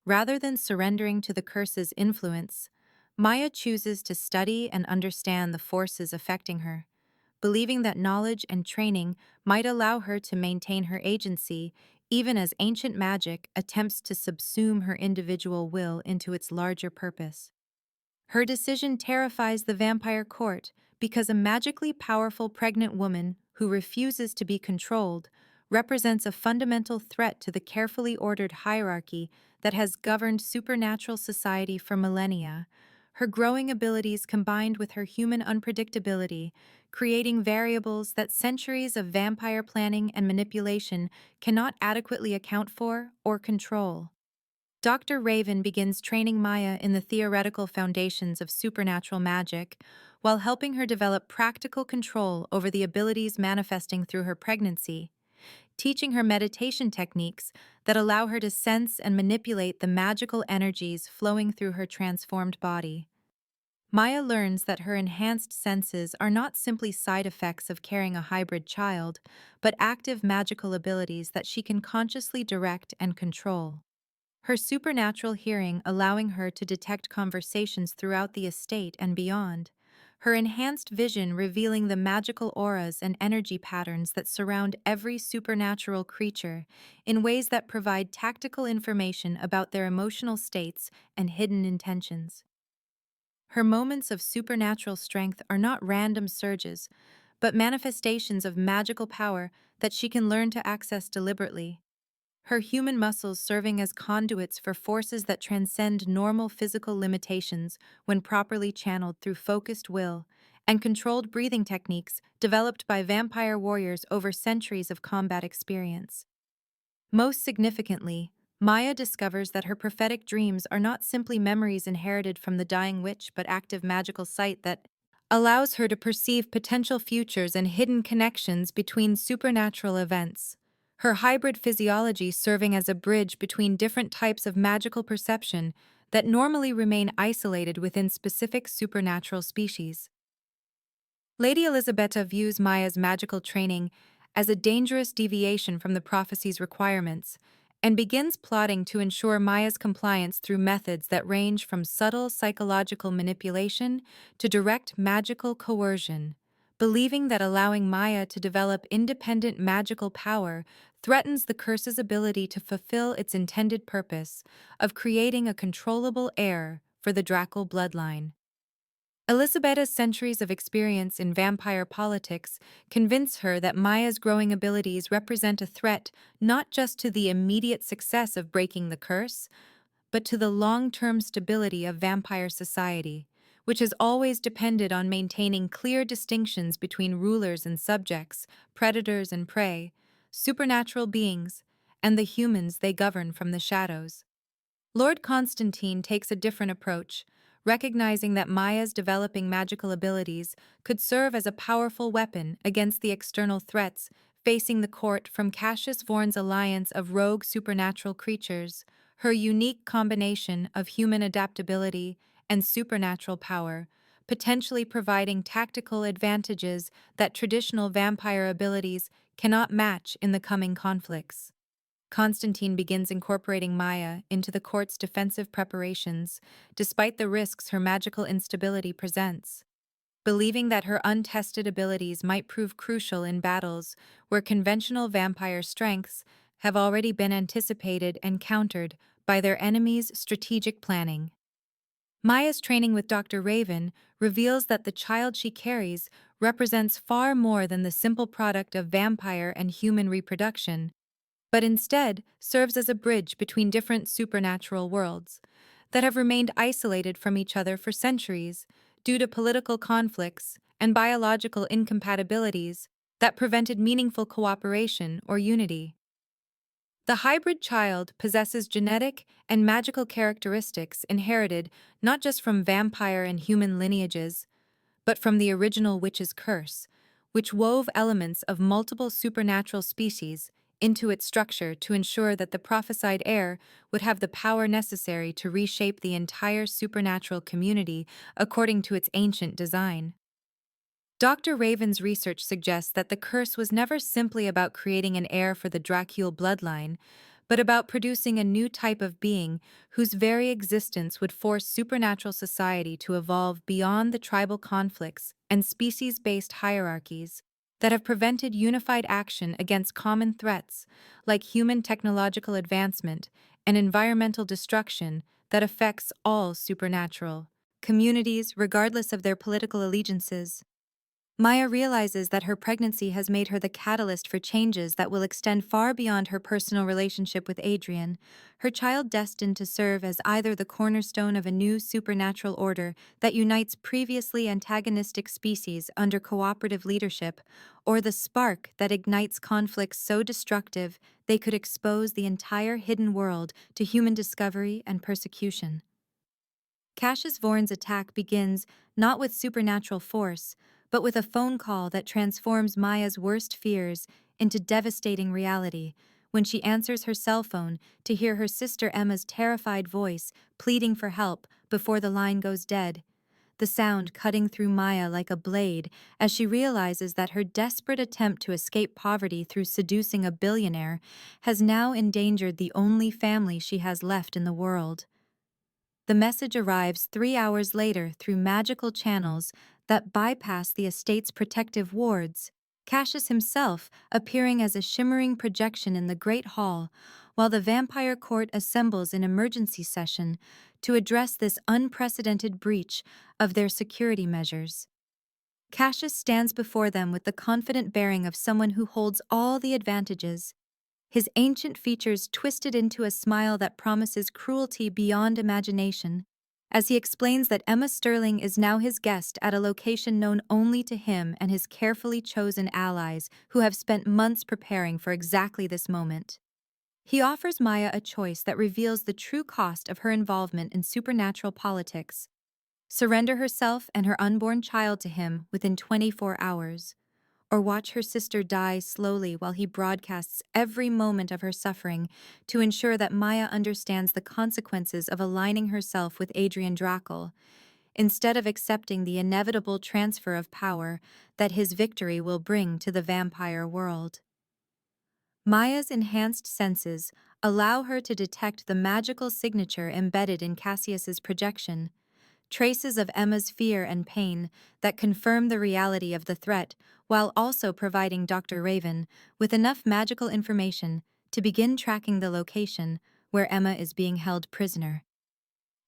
Rather than surrendering to the curse's influence, Maya chooses to study and understand the forces affecting her, believing that knowledge and training might allow her to maintain her agency even as ancient magic attempts to subsume her individual will into its larger purpose. Her decision terrifies the vampire court because a magically powerful pregnant woman who refuses to be controlled represents a fundamental threat to the carefully ordered hierarchy that has governed supernatural society for millennia. Her growing abilities combined with her human unpredictability, creating variables that centuries of vampire planning and manipulation cannot adequately account for or control. Dr. Raven begins training Maya in the theoretical foundations of supernatural magic, while helping her develop practical control over the abilities manifesting through her pregnancy, teaching her meditation techniques that allow her to sense and manipulate the magical energies flowing through her transformed body. Maya learns that her enhanced senses are not simply side effects of carrying a hybrid child, but active magical abilities that she can consciously direct and control. Her supernatural hearing allowing her to detect conversations throughout the estate and beyond. Her enhanced vision revealing the magical auras and energy patterns that surround every supernatural creature in ways that provide tactical information about their emotional states and hidden intentions. Her moments of supernatural strength are not random surges, but manifestations of magical power that she can learn to access deliberately. Her human muscles serving as conduits for forces that transcend normal physical limitations when properly channeled through focused will and controlled breathing techniques developed by vampire warriors over centuries of combat experience. Most significantly, Maya discovers that her prophetic dreams are not simply memories inherited from the dying witch but active magical sight that allows her to perceive potential futures and hidden connections between supernatural events. her hybrid physiology serving as a bridge between different types of magical perception that normally remain isolated within specific supernatural species. Lady Elisabetta views Maya's magical training as a dangerous deviation from the prophecy's requirements and begins plotting to ensure Maya's compliance through methods that range from subtle psychological manipulation to direct magical coercion, believing that allowing Maya to develop independent magical power threatens the curse's ability to fulfill its intended purpose of creating a controllable heir for the Draco bloodline. Elisabetta's centuries of experience in vampire politics convince her that Maya's growing abilities represent a threat not just to the immediate success of breaking the curse, but to the long-term stability of vampire society, which has always depended on maintaining clear distinctions between rulers and subjects, predators and prey, supernatural beings, and the humans they govern from the shadows. Lord Constantine takes a different approach, recognizing that Maya's developing magical abilities could serve as a powerful weapon against the external threats facing the court from Cassius Vorn's alliance of rogue supernatural creatures. Her unique combination of human adaptability and supernatural power, potentially providing tactical advantages that traditional vampire abilities cannot match in the coming conflicts. Constantine begins incorporating Maya into the court's defensive preparations, despite the risks her magical instability presents, believing that her untested abilities might prove crucial in battles where conventional vampire strengths have already been anticipated and countered by their enemies' strategic planning. Maya's training with Dr. Raven reveals that the child she carries represents far more than the simple product of vampire and human reproduction, but instead serves as a bridge between different supernatural worlds that have remained isolated from each other for centuries due to political conflicts and biological incompatibilities that prevented meaningful cooperation or unity. The hybrid child possesses genetic and magical characteristics inherited not just from vampire and human lineages, but from the original witch's curse, which wove elements of multiple supernatural species into its structure to ensure that the prophesied heir would have the power necessary to reshape the entire supernatural community according to its ancient design. Dr. Raven's research suggests that the curse was never simply about creating an heir for the Dracule bloodline, but about producing a new type of being whose very existence would force supernatural society to evolve beyond the tribal conflicts and species-based hierarchies that have prevented unified action against common threats like human technological advancement and environmental destruction that affects all supernatural communities regardless of their political allegiances. Maya realizes that her pregnancy has made her the catalyst for changes that will extend far beyond her personal relationship with Adrian, her child destined to serve as either the cornerstone of a new supernatural order that unites previously antagonistic species under cooperative leadership, or the spark that ignites conflicts so destructive they could expose the entire hidden world to human discovery and persecution. Cassius Vorn's attack begins not with supernatural force, but with a phone call that transforms Maya's worst fears into devastating reality when she answers her cell phone to hear her sister Emma's terrified voice pleading for help before the line goes dead, the sound cutting through Maya like a blade as she realizes that her desperate attempt to escape poverty through seducing a billionaire has now endangered the only family she has left in the world. The message arrives 3 hours later through magical channels that bypass the estate's protective wards, Cassius himself appearing as a shimmering projection in the Great Hall, while the vampire court assembles in emergency session to address this unprecedented breach of their security measures. Cassius stands before them with the confident bearing of someone who holds all the advantages, his ancient features twisted into a smile that promises cruelty beyond imagination, as he explains that Emma Sterling is now his guest at a location known only to him and his carefully chosen allies who have spent months preparing for exactly this moment. He offers Maya a choice that reveals the true cost of her involvement in supernatural politics: surrender herself and her unborn child to him within 24 hours, or watch her sister die slowly while he broadcasts every moment of her suffering to ensure that Maya understands the consequences of aligning herself with Adrian Drackle, instead of accepting the inevitable transfer of power that his victory will bring to the vampire world. Maya's enhanced senses allow her to detect the magical signature embedded in Cassius's projection, traces of Emma's fear and pain that confirm the reality of the threat, while also providing Dr. Raven with enough magical information to begin tracking the location where Emma is being held prisoner.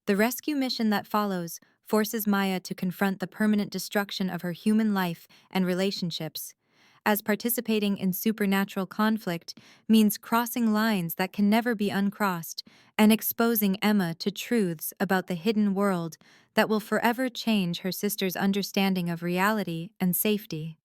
The rescue mission that follows forces Maya to confront the permanent destruction of her human life and relationships, as participating in supernatural conflict means crossing lines that can never be uncrossed and exposing Emma to truths about the hidden world that will forever change her sister's understanding of reality and safety.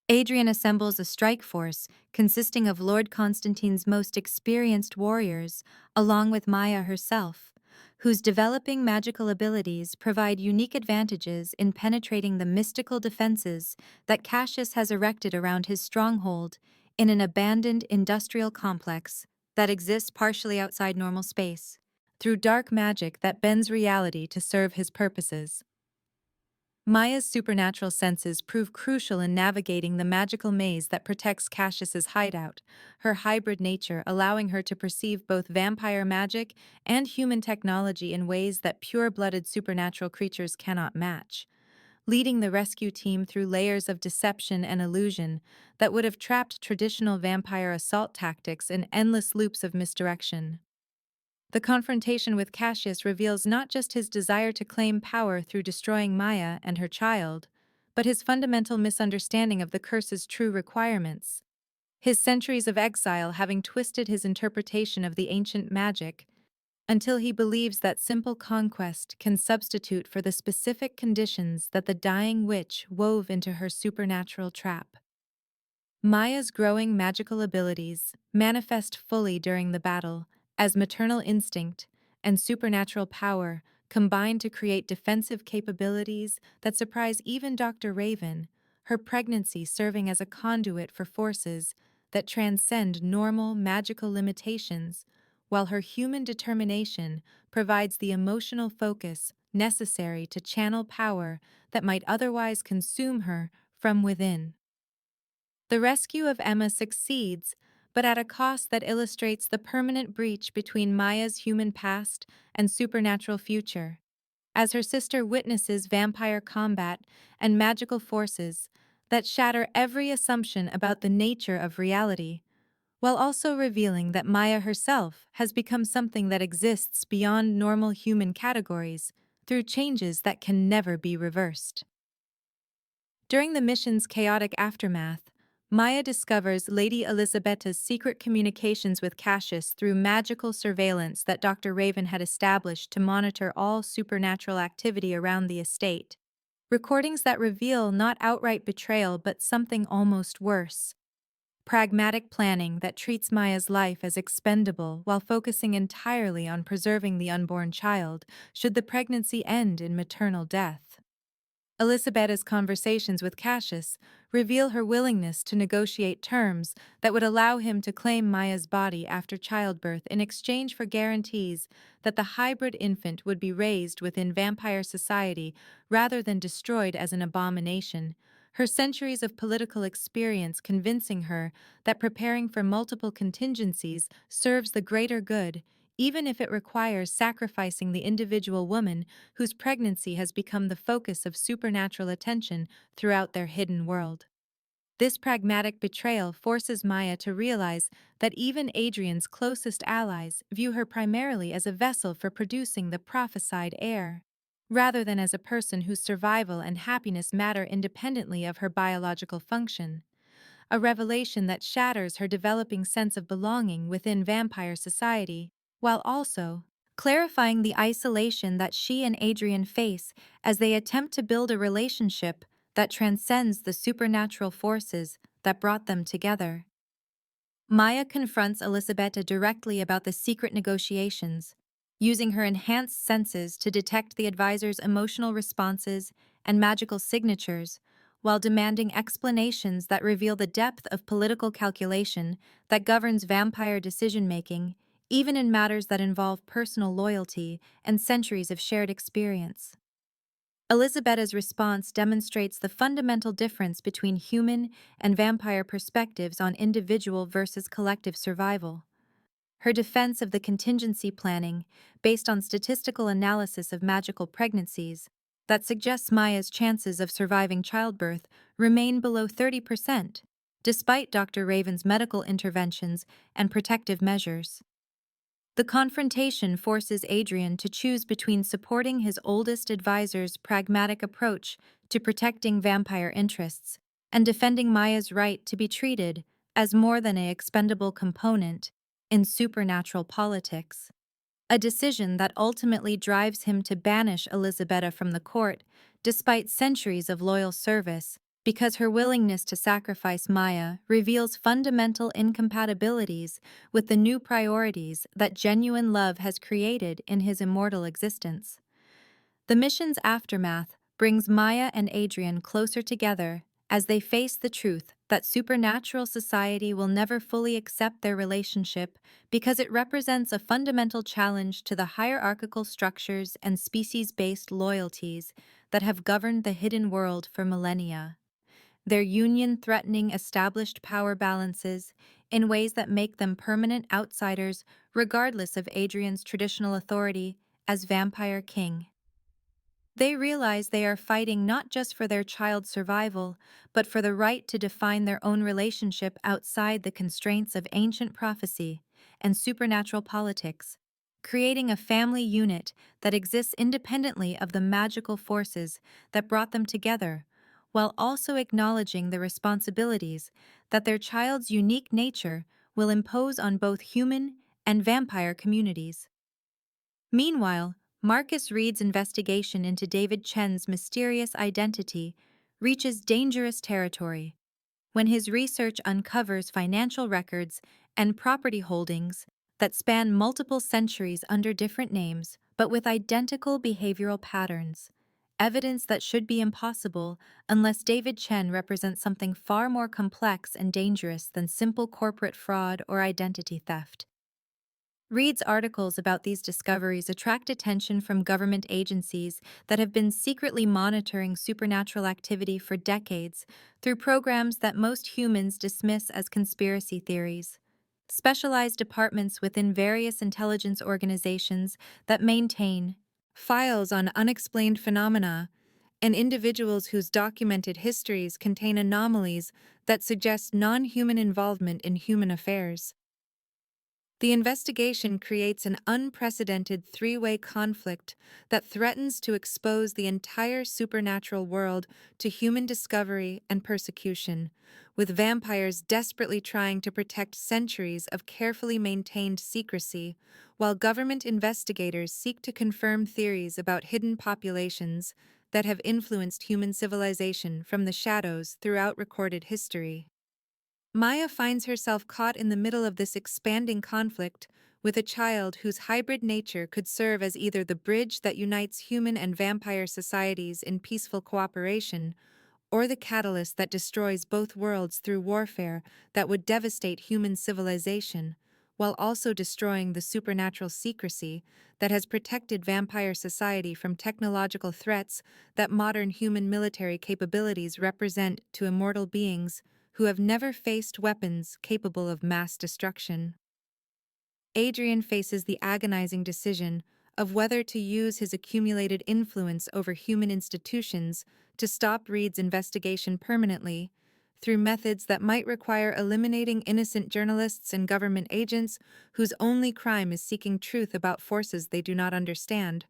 Adrian assembles a strike force consisting of Lord Constantine's most experienced warriors, along with Maya herself, whose developing magical abilities provide unique advantages in penetrating the mystical defenses that Cassius has erected around his stronghold in an abandoned industrial complex that exists partially outside normal space, through dark magic that bends reality to serve his purposes. Maya's supernatural senses prove crucial in navigating the magical maze that protects Cassius's hideout, her hybrid nature allowing her to perceive both vampire magic and human technology in ways that pure-blooded supernatural creatures cannot match, leading the rescue team through layers of deception and illusion that would have trapped traditional vampire assault tactics in endless loops of misdirection. The confrontation with Cassius reveals not just his desire to claim power through destroying Maya and her child, but his fundamental misunderstanding of the curse's true requirements. His centuries of exile having twisted his interpretation of the ancient magic, until he believes that simple conquest can substitute for the specific conditions that the dying witch wove into her supernatural trap. Maya's growing magical abilities manifest fully during the battle, as maternal instinct and supernatural power combine to create defensive capabilities that surprise even Dr. Raven, her pregnancy serving as a conduit for forces that transcend normal magical limitations, while her human determination provides the emotional focus necessary to channel power that might otherwise consume her from within. The rescue of Emma succeeds, but at a cost that illustrates the permanent breach between Maya's human past and supernatural future, as her sister witnesses vampire combat and magical forces that shatter every assumption about the nature of reality, while also revealing that Maya herself has become something that exists beyond normal human categories through changes that can never be reversed. During the mission's chaotic aftermath, Maya discovers Lady Elisabetta's secret communications with Cassius through magical surveillance that Dr. Raven had established to monitor all supernatural activity around the estate. Recordings that reveal not outright betrayal but something almost worse. Pragmatic planning that treats Maya's life as expendable while focusing entirely on preserving the unborn child should the pregnancy end in maternal death. Elisabetta's conversations with Cassius reveal her willingness to negotiate terms that would allow him to claim Maya's body after childbirth in exchange for guarantees that the hybrid infant would be raised within vampire society rather than destroyed as an abomination, her centuries of political experience convincing her that preparing for multiple contingencies serves the greater good, even if it requires sacrificing the individual woman whose pregnancy has become the focus of supernatural attention throughout their hidden world. This pragmatic betrayal forces Maya to realize that even Adrian's closest allies view her primarily as a vessel for producing the prophesied heir, rather than as a person whose survival and happiness matter independently of her biological function. A revelation that shatters her developing sense of belonging within vampire society, while also clarifying the isolation that she and Adrian face as they attempt to build a relationship that transcends the supernatural forces that brought them together. Maya confronts Elisabetta directly about the secret negotiations, using her enhanced senses to detect the advisor's emotional responses and magical signatures, while demanding explanations that reveal the depth of political calculation that governs vampire decision-making, even in matters that involve personal loyalty and centuries of shared experience. Elisabetta's response demonstrates the fundamental difference between human and vampire perspectives on individual versus collective survival. Her defense of the contingency planning, based on statistical analysis of magical pregnancies, that suggests Maya's chances of surviving childbirth remain below 30%, despite Dr. Raven's medical interventions and protective measures. The confrontation forces Adrian to choose between supporting his oldest advisor's pragmatic approach to protecting vampire interests and defending Maya's right to be treated as more than an expendable component in supernatural politics, a decision that ultimately drives him to banish Elisabetta from the court despite centuries of loyal service, because her willingness to sacrifice Maya reveals fundamental incompatibilities with the new priorities that genuine love has created in his immortal existence. The mission's aftermath brings Maya and Adrian closer together as they face the truth that supernatural society will never fully accept their relationship because it represents a fundamental challenge to the hierarchical structures and species-based loyalties that have governed the hidden world for millennia. Their union threatening established power balances in ways that make them permanent outsiders regardless of Adrian's traditional authority as vampire king. They realize they are fighting not just for their child's survival, but for the right to define their own relationship outside the constraints of ancient prophecy and supernatural politics, creating a family unit that exists independently of the magical forces that brought them together, while also acknowledging the responsibilities that their child's unique nature will impose on both human and vampire communities. Meanwhile, Marcus Reed's investigation into David Chen's mysterious identity reaches dangerous territory when his research uncovers financial records and property holdings that span multiple centuries under different names but with identical behavioral patterns, evidence that should be impossible unless David Chen represents something far more complex and dangerous than simple corporate fraud or identity theft. Reed's articles about these discoveries attract attention from government agencies that have been secretly monitoring supernatural activity for decades through programs that most humans dismiss as conspiracy theories. Specialized departments within various intelligence organizations that maintain files on unexplained phenomena and individuals whose documented histories contain anomalies that suggest non-human involvement in human affairs. The investigation creates an unprecedented three-way conflict that threatens to expose the entire supernatural world to human discovery and persecution, with vampires desperately trying to protect centuries of carefully maintained secrecy, while government investigators seek to confirm theories about hidden populations that have influenced human civilization from the shadows throughout recorded history. Maya finds herself caught in the middle of this expanding conflict with a child whose hybrid nature could serve as either the bridge that unites human and vampire societies in peaceful cooperation, or the catalyst that destroys both worlds through warfare that would devastate human civilization, while also destroying the supernatural secrecy that has protected vampire society from technological threats that modern human military capabilities represent to immortal beings who have never faced weapons capable of mass destruction. Adrian faces the agonizing decision of whether to use his accumulated influence over human institutions to stop Reed's investigation permanently, through methods that might require eliminating innocent journalists and government agents whose only crime is seeking truth about forces they do not understand,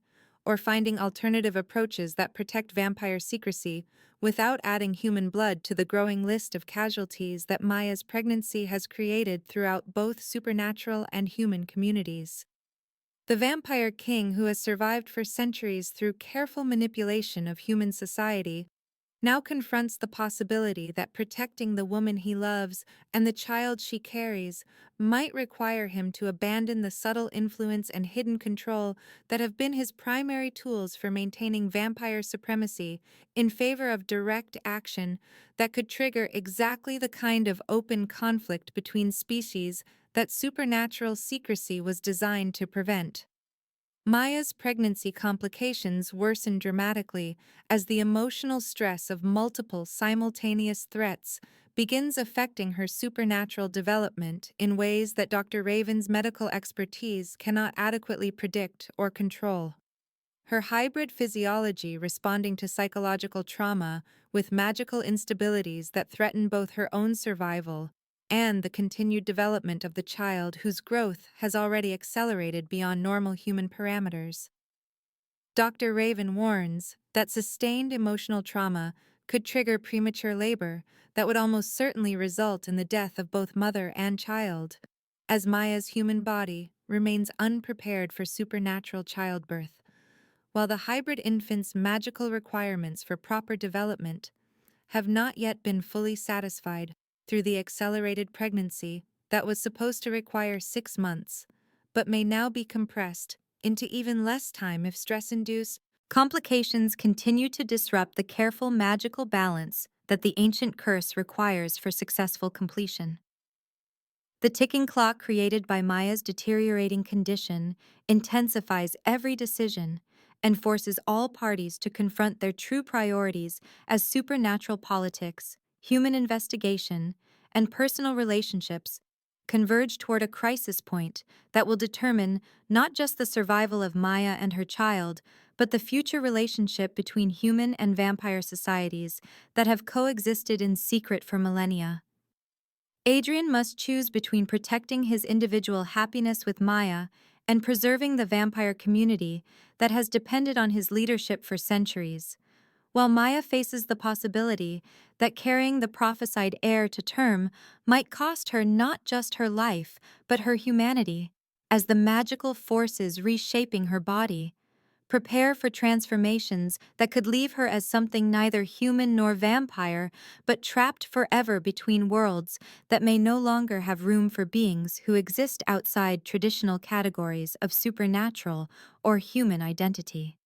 or finding alternative approaches that protect vampire secrecy without adding human blood to the growing list of casualties that Maya's pregnancy has created throughout both supernatural and human communities. The vampire king, who has survived for centuries through careful manipulation of human society, now confronts the possibility that protecting the woman he loves and the child she carries might require him to abandon the subtle influence and hidden control that have been his primary tools for maintaining vampire supremacy in favor of direct action that could trigger exactly the kind of open conflict between species that supernatural secrecy was designed to prevent. Maya's pregnancy complications worsened dramatically as the emotional stress of multiple simultaneous threats begins affecting her supernatural development in ways that Dr. Raven's medical expertise cannot adequately predict or control. Her hybrid physiology responding to psychological trauma with magical instabilities that threaten both her own survival and the continued development of the child whose growth has already accelerated beyond normal human parameters. Dr. Raven warns that sustained emotional trauma could trigger premature labor that would almost certainly result in the death of both mother and child, as Maya's human body remains unprepared for supernatural childbirth. While the hybrid infant's magical requirements for proper development have not yet been fully satisfied through the accelerated pregnancy that was supposed to require 6 months, but may now be compressed into even less time if stress-induced, complications continue to disrupt the careful magical balance that the ancient curse requires for successful completion. The ticking clock created by Maya's deteriorating condition intensifies every decision and forces all parties to confront their true priorities as supernatural politics, human investigation, and personal relationships converge toward a crisis point that will determine not just the survival of Maya and her child, but the future relationship between human and vampire societies that have coexisted in secret for millennia. Adrian must choose between protecting his individual happiness with Maya and preserving the vampire community that has depended on his leadership for centuries, while Maya faces the possibility that carrying the prophesied heir to term might cost her not just her life, but her humanity, as the magical forces reshaping her body prepare for transformations that could leave her as something neither human nor vampire, but trapped forever between worlds that may no longer have room for beings who exist outside traditional categories of supernatural or human identity.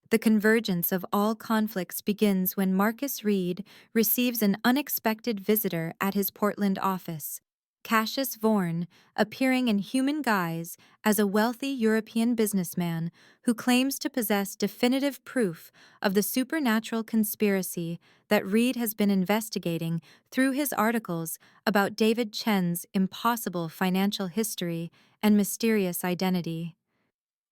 The convergence of all conflicts begins when Marcus Reed receives an unexpected visitor at his Portland office. Cassius Vaughan, appearing in human guise as a wealthy European businessman who claims to possess definitive proof of the supernatural conspiracy that Reed has been investigating through his articles about David Chen's impossible financial history and mysterious identity.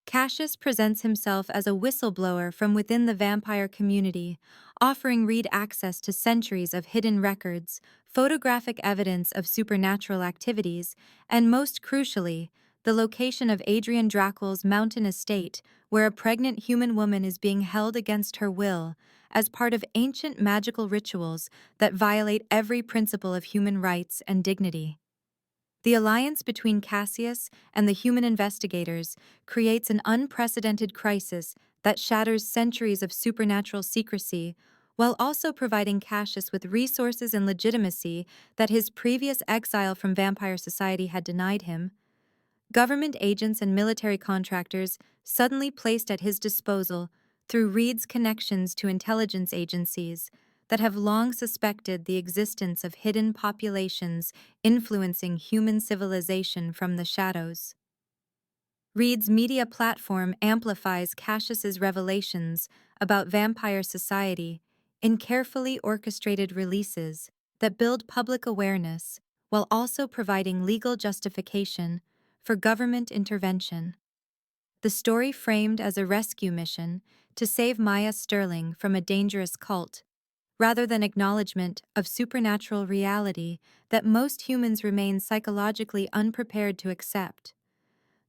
Cassius presents himself as a whistleblower from within the vampire community, offering Reed access to centuries of hidden records, photographic evidence of supernatural activities, and most crucially, the location of Adrian Dracul's mountain estate, where a pregnant human woman is being held against her will as part of ancient magical rituals that violate every principle of human rights and dignity. The alliance between Cassius and the human investigators creates an unprecedented crisis that shatters centuries of supernatural secrecy, while also providing Cassius with resources and legitimacy that his previous exile from vampire society had denied him. Government agents and military contractors suddenly placed at his disposal through Reed's connections to intelligence agencies that have long suspected the existence of hidden populations influencing human civilization from the shadows. Reed's media platform amplifies Cassius's revelations about vampire society in carefully orchestrated releases that build public awareness while also providing legal justification for government intervention. The story framed as a rescue mission to save Maya Sterling from a dangerous cult, rather than acknowledgement of supernatural reality that most humans remain psychologically unprepared to accept.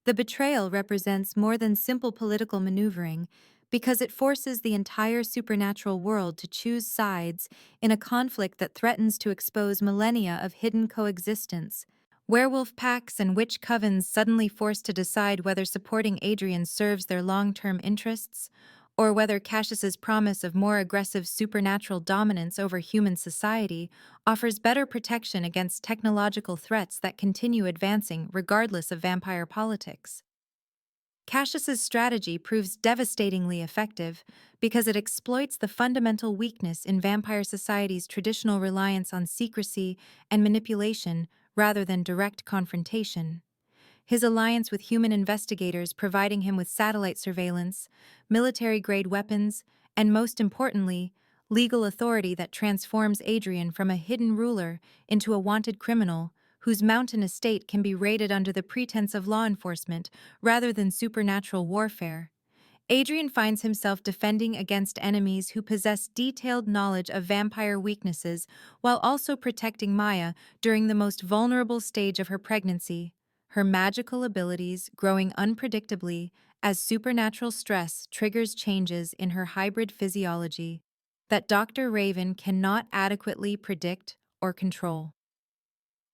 The betrayal represents more than simple political maneuvering because it forces the entire supernatural world to choose sides in a conflict that threatens to expose millennia of hidden coexistence. Werewolf packs and witch covens suddenly forced to decide whether supporting Adrian serves their long-term interests or whether Cassius's promise of more aggressive supernatural dominance over human society offers better protection against technological threats that continue advancing regardless of vampire politics. Cassius's strategy proves devastatingly effective because it exploits the fundamental weakness in vampire society's traditional reliance on secrecy and manipulation rather than direct confrontation. His alliance with human investigators providing him with satellite surveillance, military-grade weapons, and most importantly, legal authority that transforms Adrian from a hidden ruler into a wanted criminal whose mountain estate can be raided under the pretense of law enforcement rather than supernatural warfare. Adrian finds himself defending against enemies who possess detailed knowledge of vampire weaknesses while also protecting Maya during the most vulnerable stage of her pregnancy, her magical abilities growing unpredictably as supernatural stress triggers changes in her hybrid physiology that Dr. Raven cannot adequately predict or control.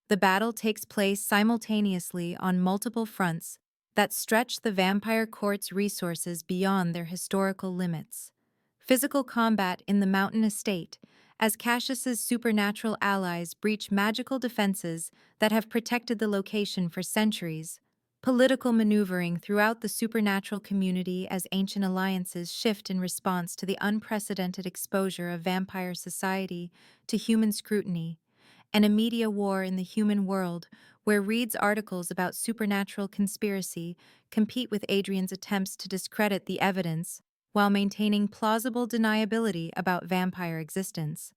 The battle takes place simultaneously on multiple fronts that stretch the vampire court's resources beyond their historical limits. Physical combat in the mountain estate, as Cassius's supernatural allies breach magical defenses that have protected the location for centuries. Political maneuvering throughout the supernatural community as ancient alliances shift in response to the unprecedented exposure of vampire society to human scrutiny, and a media war in the human world where Reed's articles about supernatural conspiracy compete with Adrian's attempts to discredit the evidence while maintaining plausible deniability about vampire existence.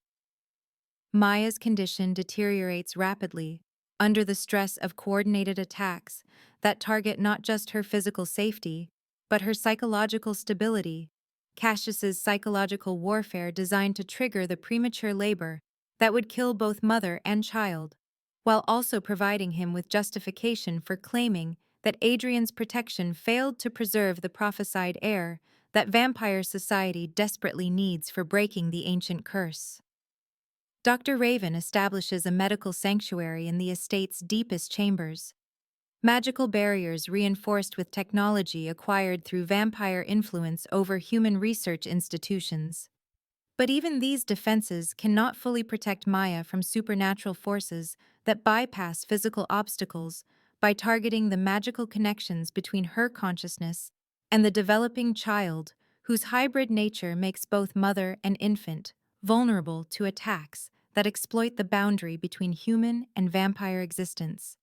Maya's condition deteriorates rapidly under the stress of coordinated attacks that target not just her physical safety, but her psychological stability. Cassius's psychological warfare designed to trigger the premature labor that would kill both mother and child, while also providing him with justification for claiming that Adrian's protection failed to preserve the prophesied heir that vampire society desperately needs for breaking the ancient curse. Dr. Raven establishes a medical sanctuary in the estate's deepest chambers, magical barriers reinforced with technology acquired through vampire influence over human research institutions. But even these defenses cannot fully protect Maya from supernatural forces that bypass physical obstacles by targeting the magical connections between her consciousness and the developing child, whose hybrid nature makes both mother and infant vulnerable to attacks that exploit the boundary between human and vampire existence.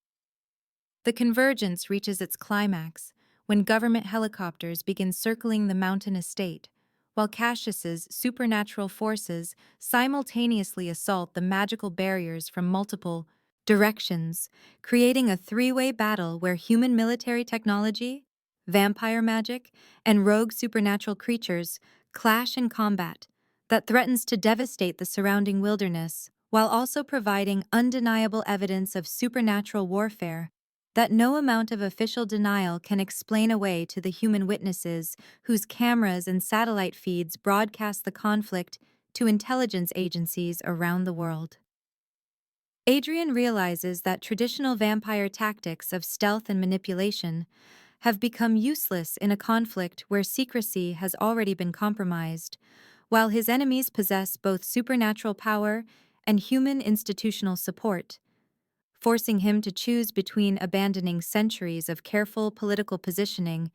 The convergence reaches its climax when government helicopters begin circling the mountain estate, while Cassius's supernatural forces simultaneously assault the magical barriers from multiple directions, creating a three-way battle where human military technology, vampire magic, and rogue supernatural creatures clash in combat that threatens to devastate the surrounding wilderness, while also providing undeniable evidence of supernatural warfare that no amount of official denial can explain away to the human witnesses whose cameras and satellite feeds broadcast the conflict to intelligence agencies around the world. Adrian realizes that traditional vampire tactics of stealth and manipulation have become useless in a conflict where secrecy has already been compromised, while his enemies possess both supernatural power and human institutional support, forcing him to choose between abandoning centuries of careful political positioning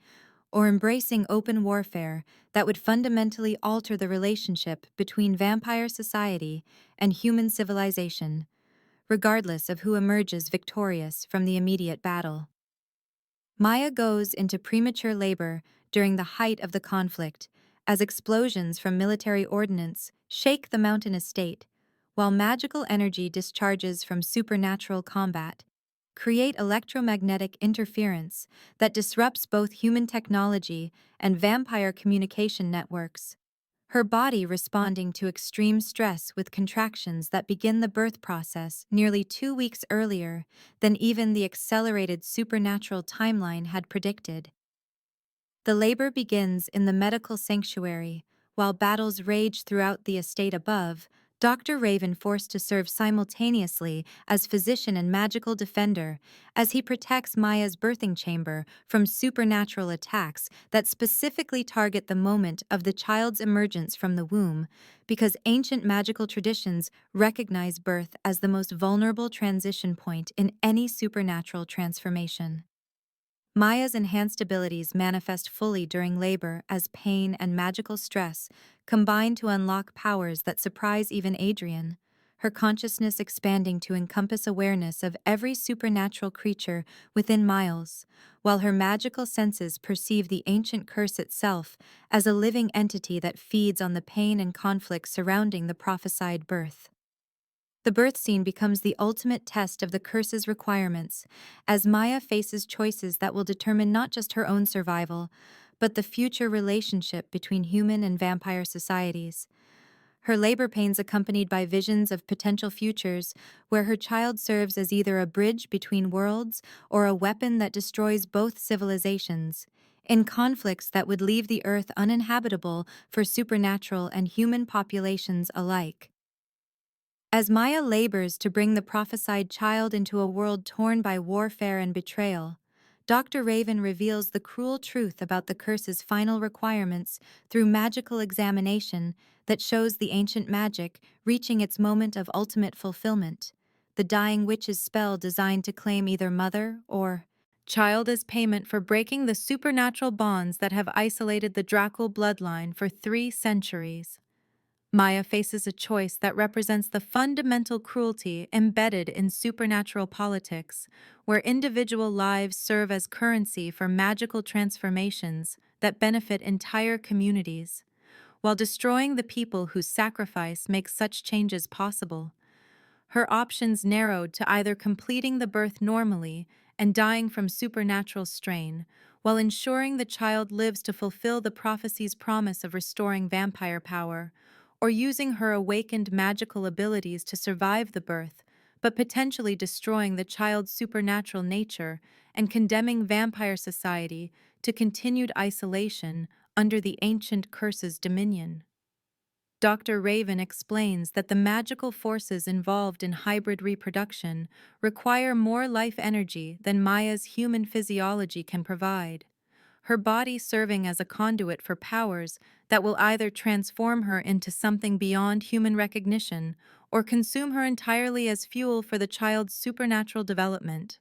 or embracing open warfare that would fundamentally alter the relationship between vampire society and human civilization, regardless of who emerges victorious from the immediate battle. Maya goes into premature labor during the height of the conflict as explosions from military ordnance shake the mountain estate, while magical energy discharges from supernatural combat create electromagnetic interference that disrupts both human technology and vampire communication networks, her body responding to extreme stress with contractions that begin the birth process nearly 2 weeks earlier than even the accelerated supernatural timeline had predicted. The labor begins in the medical sanctuary, while battles rage throughout the estate above. Dr. Raven forced to serve simultaneously as physician and magical defender, as he protects Maya's birthing chamber from supernatural attacks that specifically target the moment of the child's emergence from the womb, because ancient magical traditions recognize birth as the most vulnerable transition point in any supernatural transformation. Maya's enhanced abilities manifest fully during labor as pain and magical stress combine to unlock powers that surprise even Adrian, her consciousness expanding to encompass awareness of every supernatural creature within miles, while her magical senses perceive the ancient curse itself as a living entity that feeds on the pain and conflict surrounding the prophesied birth. The birth scene becomes the ultimate test of the curse's requirements, as Maya faces choices that will determine not just her own survival, but the future relationship between human and vampire societies. Her labor pains accompanied by visions of potential futures where her child serves as either a bridge between worlds or a weapon that destroys both civilizations, in conflicts that would leave the Earth uninhabitable for supernatural and human populations alike. As Maya labors to bring the prophesied child into a world torn by warfare and betrayal, Dr. Raven reveals the cruel truth about the curse's final requirements through magical examination that shows the ancient magic reaching its moment of ultimate fulfillment, the dying witch's spell designed to claim either mother or child as payment for breaking the supernatural bonds that have isolated the Dracul bloodline for 3 centuries. Maya faces a choice that represents the fundamental cruelty embedded in supernatural politics, where individual lives serve as currency for magical transformations that benefit entire communities, while destroying the people whose sacrifice makes such changes possible. Her options narrowed to either completing the birth normally and dying from supernatural strain, while ensuring the child lives to fulfill the prophecy's promise of restoring vampire power, or using her awakened magical abilities to survive the birth, but potentially destroying the child's supernatural nature and condemning vampire society to continued isolation under the ancient curse's dominion. Dr. Raven explains that the magical forces involved in hybrid reproduction require more life energy than Maya's human physiology can provide, her body serving as a conduit for powers that will either transform her into something beyond human recognition or consume her entirely as fuel for the child's supernatural development.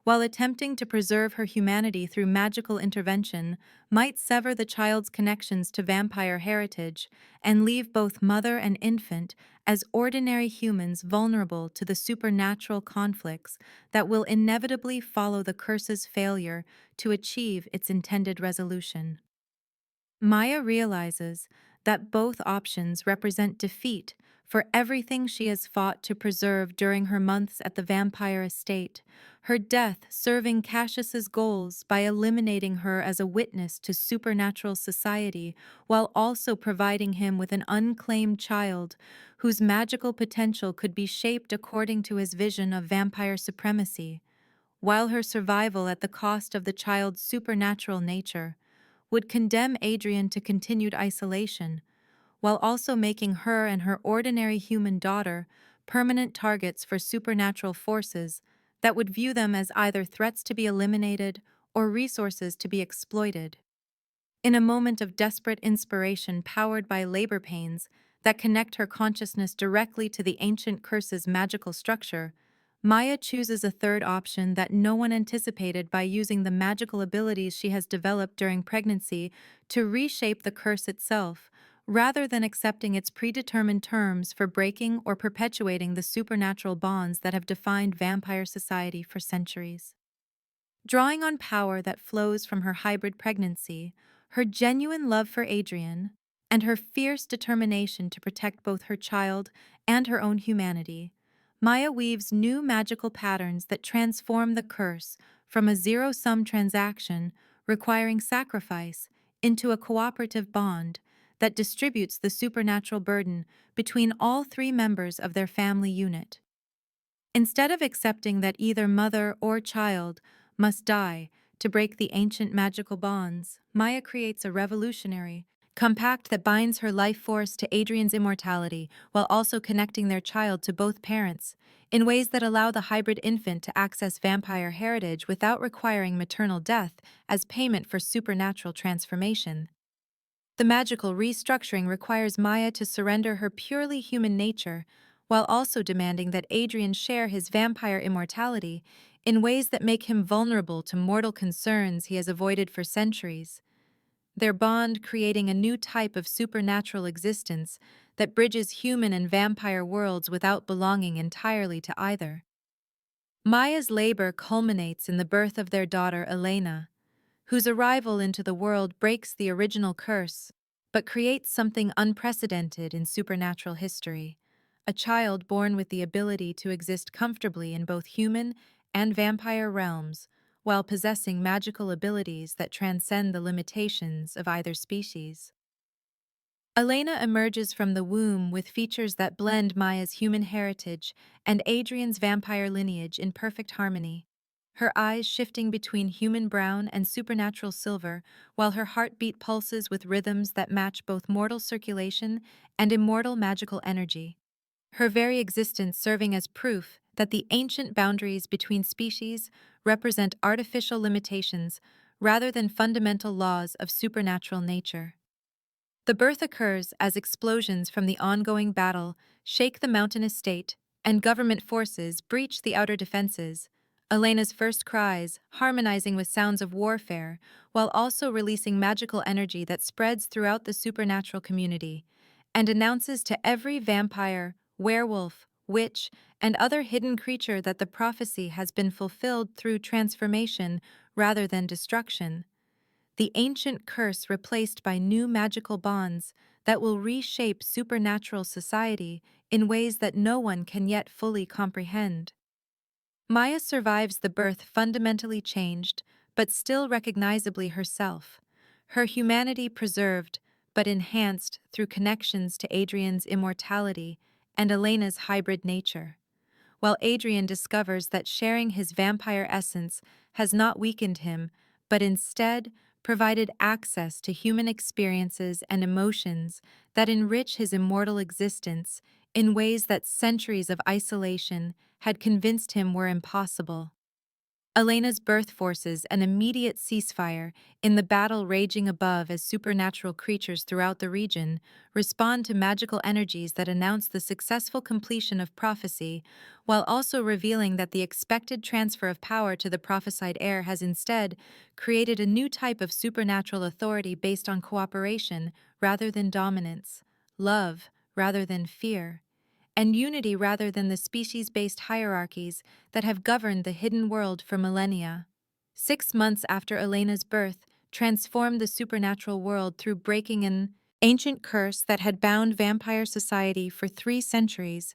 While attempting to preserve her humanity through magical intervention might sever the child's connections to vampire heritage and leave both mother and infant as ordinary humans vulnerable to the supernatural conflicts that will inevitably follow the curse's failure to achieve its intended resolution. Maya realizes that both options represent defeat for everything she has fought to preserve during her months at the vampire estate, her death serving Cassius's goals by eliminating her as a witness to supernatural society while also providing him with an unclaimed child whose magical potential could be shaped according to his vision of vampire supremacy, while her survival at the cost of the child's supernatural nature would condemn Adrian to continued isolation, while also making her and her ordinary human daughter permanent targets for supernatural forces that would view them as either threats to be eliminated or resources to be exploited. In a moment of desperate inspiration powered by labor pains that connect her consciousness directly to the ancient curse's magical structure, Maya chooses a third option that no one anticipated by using the magical abilities she has developed during pregnancy to reshape the curse itself, rather than accepting its predetermined terms for breaking or perpetuating the supernatural bonds that have defined vampire society for centuries. Drawing on power that flows from her hybrid pregnancy, her genuine love for Adrian, and her fierce determination to protect both her child and her own humanity, Maya weaves new magical patterns that transform the curse from a zero-sum transaction requiring sacrifice into a cooperative bond that distributes the supernatural burden between all 3 members of their family unit. Instead of accepting that either mother or child must die to break the ancient magical bonds, Maya creates a revolutionary, compact that binds her life force to Adrian's immortality while also connecting their child to both parents, in ways that allow the hybrid infant to access vampire heritage without requiring maternal death as payment for supernatural transformation. The magical restructuring requires Maya to surrender her purely human nature, while also demanding that Adrian share his vampire immortality in ways that make him vulnerable to mortal concerns he has avoided for centuries. Their bond creating a new type of supernatural existence that bridges human and vampire worlds without belonging entirely to either. Maya's labor culminates in the birth of their daughter Elena, whose arrival into the world breaks the original curse, but creates something unprecedented in supernatural history: a child born with the ability to exist comfortably in both human and vampire realms, while possessing magical abilities that transcend the limitations of either species. Elena emerges from the womb with features that blend Maya's human heritage and Adrian's vampire lineage in perfect harmony, her eyes shifting between human brown and supernatural silver, while her heartbeat pulses with rhythms that match both mortal circulation and immortal magical energy. Her very existence serving as proof that the ancient boundaries between species represent artificial limitations rather than fundamental laws of supernatural nature. The birth occurs as explosions from the ongoing battle shake the mountain estate, and government forces breach the outer defenses. Elena's first cries, harmonizing with sounds of warfare, while also releasing magical energy that spreads throughout the supernatural community, and announces to every vampire, werewolf, witch, and other hidden creature that the prophecy has been fulfilled through transformation rather than destruction. The ancient curse replaced by new magical bonds that will reshape supernatural society in ways that no one can yet fully comprehend. Maya survives the birth fundamentally changed, but still recognizably herself, her humanity preserved but enhanced through connections to Adrian's immortality and Elena's hybrid nature. While Adrian discovers that sharing his vampire essence has not weakened him, but instead provided access to human experiences and emotions that enrich his immortal existence in ways that centuries of isolation had convinced him were impossible. Elena's birth forces an immediate ceasefire in the battle raging above as supernatural creatures throughout the region respond to magical energies that announce the successful completion of prophecy, while also revealing that the expected transfer of power to the prophesied heir has instead created a new type of supernatural authority based on cooperation rather than dominance, love rather than fear, and unity rather than the species-based hierarchies that have governed the hidden world for millennia. 6 months after Elena's birth transformed the supernatural world through breaking an ancient curse that had bound vampire society for 3 centuries,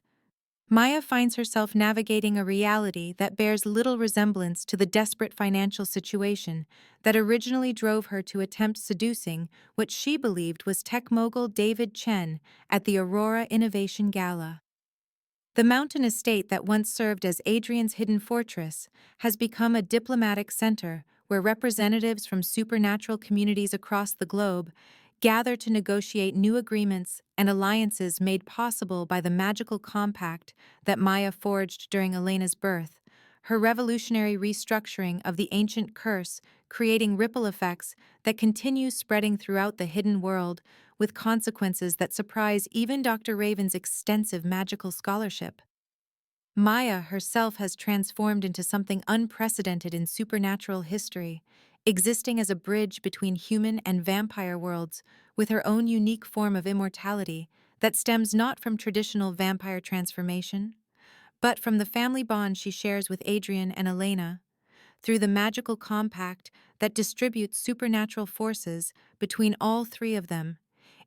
Maya finds herself navigating a reality that bears little resemblance to the desperate financial situation that originally drove her to attempt seducing what she believed was tech mogul David Chen at the Aurora Innovation Gala. The mountain estate that once served as Adrian's hidden fortress has become a diplomatic center where representatives from supernatural communities across the globe gather to negotiate new agreements and alliances made possible by the magical compact that Maya forged during Elena's birth, her revolutionary restructuring of the ancient curse creating ripple effects that continue spreading throughout the hidden world with consequences that surprise even Dr. Raven's extensive magical scholarship. Maya herself has transformed into something unprecedented in supernatural history, existing as a bridge between human and vampire worlds with her own unique form of immortality that stems not from traditional vampire transformation, but from the family bond she shares with Adrian and Elena, through the magical compact that distributes supernatural forces between all three of them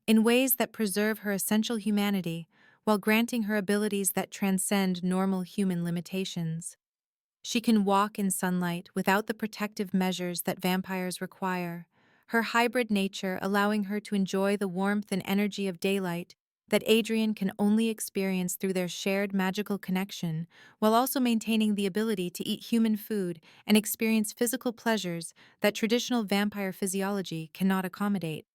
in ways that preserve her essential humanity while granting her abilities that transcend normal human limitations. She can walk in sunlight without the protective measures that vampires require, her hybrid nature allowing her to enjoy the warmth and energy of daylight that Adrian can only experience through their shared magical connection, while also maintaining the ability to eat human food and experience physical pleasures that traditional vampire physiology cannot accommodate.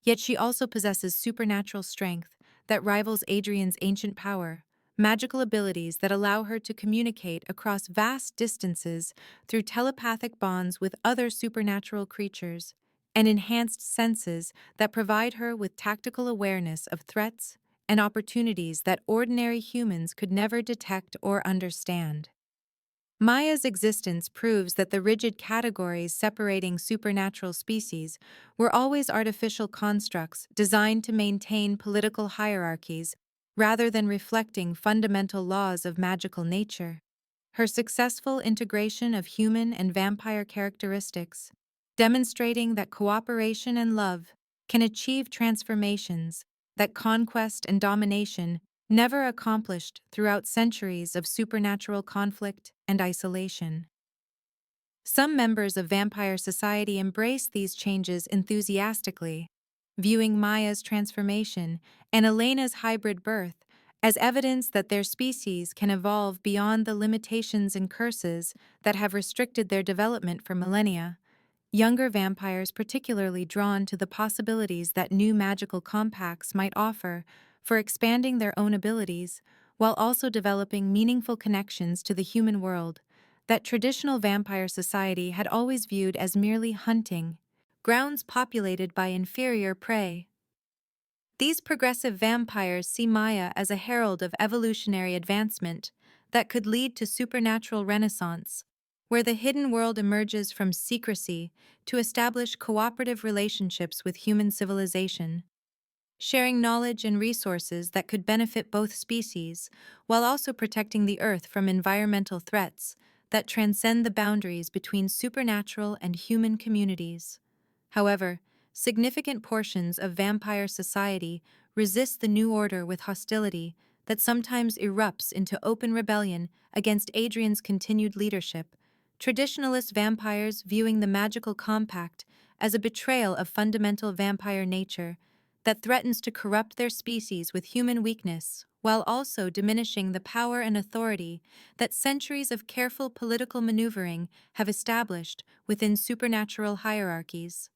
Yet she also possesses supernatural strength that rivals Adrian's ancient power, magical abilities that allow her to communicate across vast distances through telepathic bonds with other supernatural creatures, and enhanced senses that provide her with tactical awareness of threats and opportunities that ordinary humans could never detect or understand. Maya's existence proves that the rigid categories separating supernatural species were always artificial constructs designed to maintain political hierarchies rather than reflecting fundamental laws of magical nature. Her successful integration of human and vampire characteristics, demonstrating that cooperation and love can achieve transformations that conquest and domination never accomplished throughout centuries of supernatural conflict and isolation. Some members of vampire society embrace these changes enthusiastically, viewing Maya's transformation and Elena's hybrid birth as evidence that their species can evolve beyond the limitations and curses that have restricted their development for millennia. Younger vampires particularly drawn to the possibilities that new magical compacts might offer for expanding their own abilities while also developing meaningful connections to the human world that traditional vampire society had always viewed as merely hunting, grounds populated by inferior prey. These progressive vampires see Maya as a herald of evolutionary advancement that could lead to supernatural renaissance, where the hidden world emerges from secrecy to establish cooperative relationships with human civilization, sharing knowledge and resources that could benefit both species, while also protecting the Earth from environmental threats that transcend the boundaries between supernatural and human communities. However, significant portions of vampire society resist the new order with hostility that sometimes erupts into open rebellion against Adrian's continued leadership, traditionalist vampires viewing the magical compact as a betrayal of fundamental vampire nature that threatens to corrupt their species with human weakness, while also diminishing the power and authority that centuries of careful political maneuvering have established within supernatural hierarchies.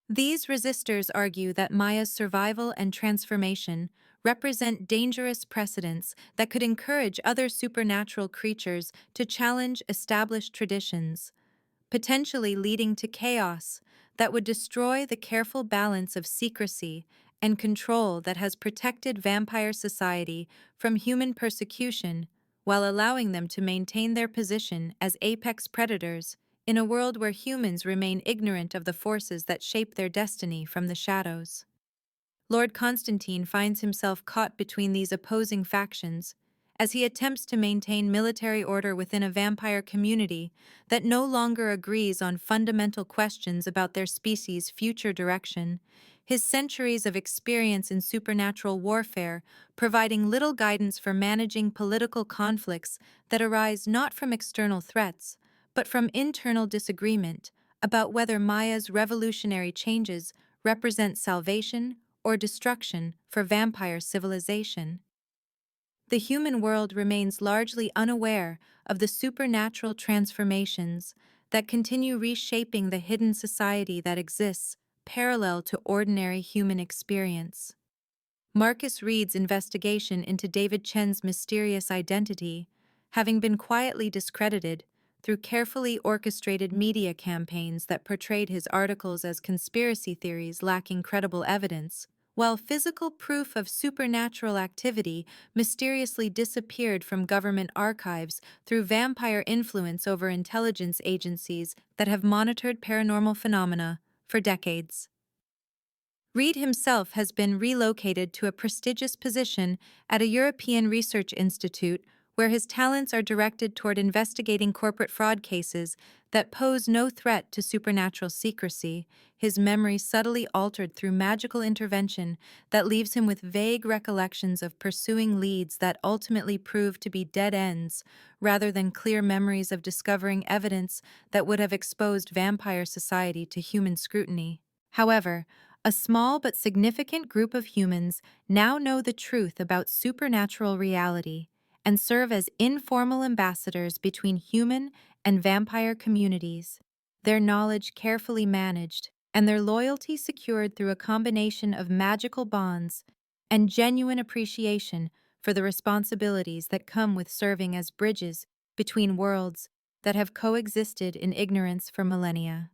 These resistors argue that Maya's survival and transformation represent dangerous precedents that could encourage other supernatural creatures to challenge established traditions, potentially leading to chaos that would destroy the careful balance of secrecy and control that has protected vampire society from human persecution while allowing them to maintain their position as apex predators in a world where humans remain ignorant of the forces that shape their destiny from the shadows. Lord Constantine finds himself caught between these opposing factions as he attempts to maintain military order within a vampire community that no longer agrees on fundamental questions about their species' future direction, his centuries of experience in supernatural warfare providing little guidance for managing political conflicts that arise not from external threats, but from internal disagreement about whether Maya's revolutionary changes represent salvation or destruction for vampire civilization. The human world remains largely unaware of the supernatural transformations that continue reshaping the hidden society that exists parallel to ordinary human experience. Marcus Reed's investigation into David Chen's mysterious identity, having been quietly discredited through carefully orchestrated media campaigns that portrayed his articles as conspiracy theories lacking credible evidence, while physical proof of supernatural activity mysteriously disappeared from government archives through vampire influence over intelligence agencies that have monitored paranormal phenomena for decades. Reed himself has been relocated to a prestigious position at a European research institute where his talents are directed toward investigating corporate fraud cases that pose no threat to supernatural secrecy, his memory subtly altered through magical intervention that leaves him with vague recollections of pursuing leads that ultimately prove to be dead ends, rather than clear memories of discovering evidence that would have exposed vampire society to human scrutiny. However, a small but significant group of humans now know the truth about supernatural reality and serve as informal ambassadors between human and vampire communities, their knowledge carefully managed and their loyalty secured through a combination of magical bonds and genuine appreciation for the responsibilities that come with serving as bridges between worlds that have coexisted in ignorance for millennia.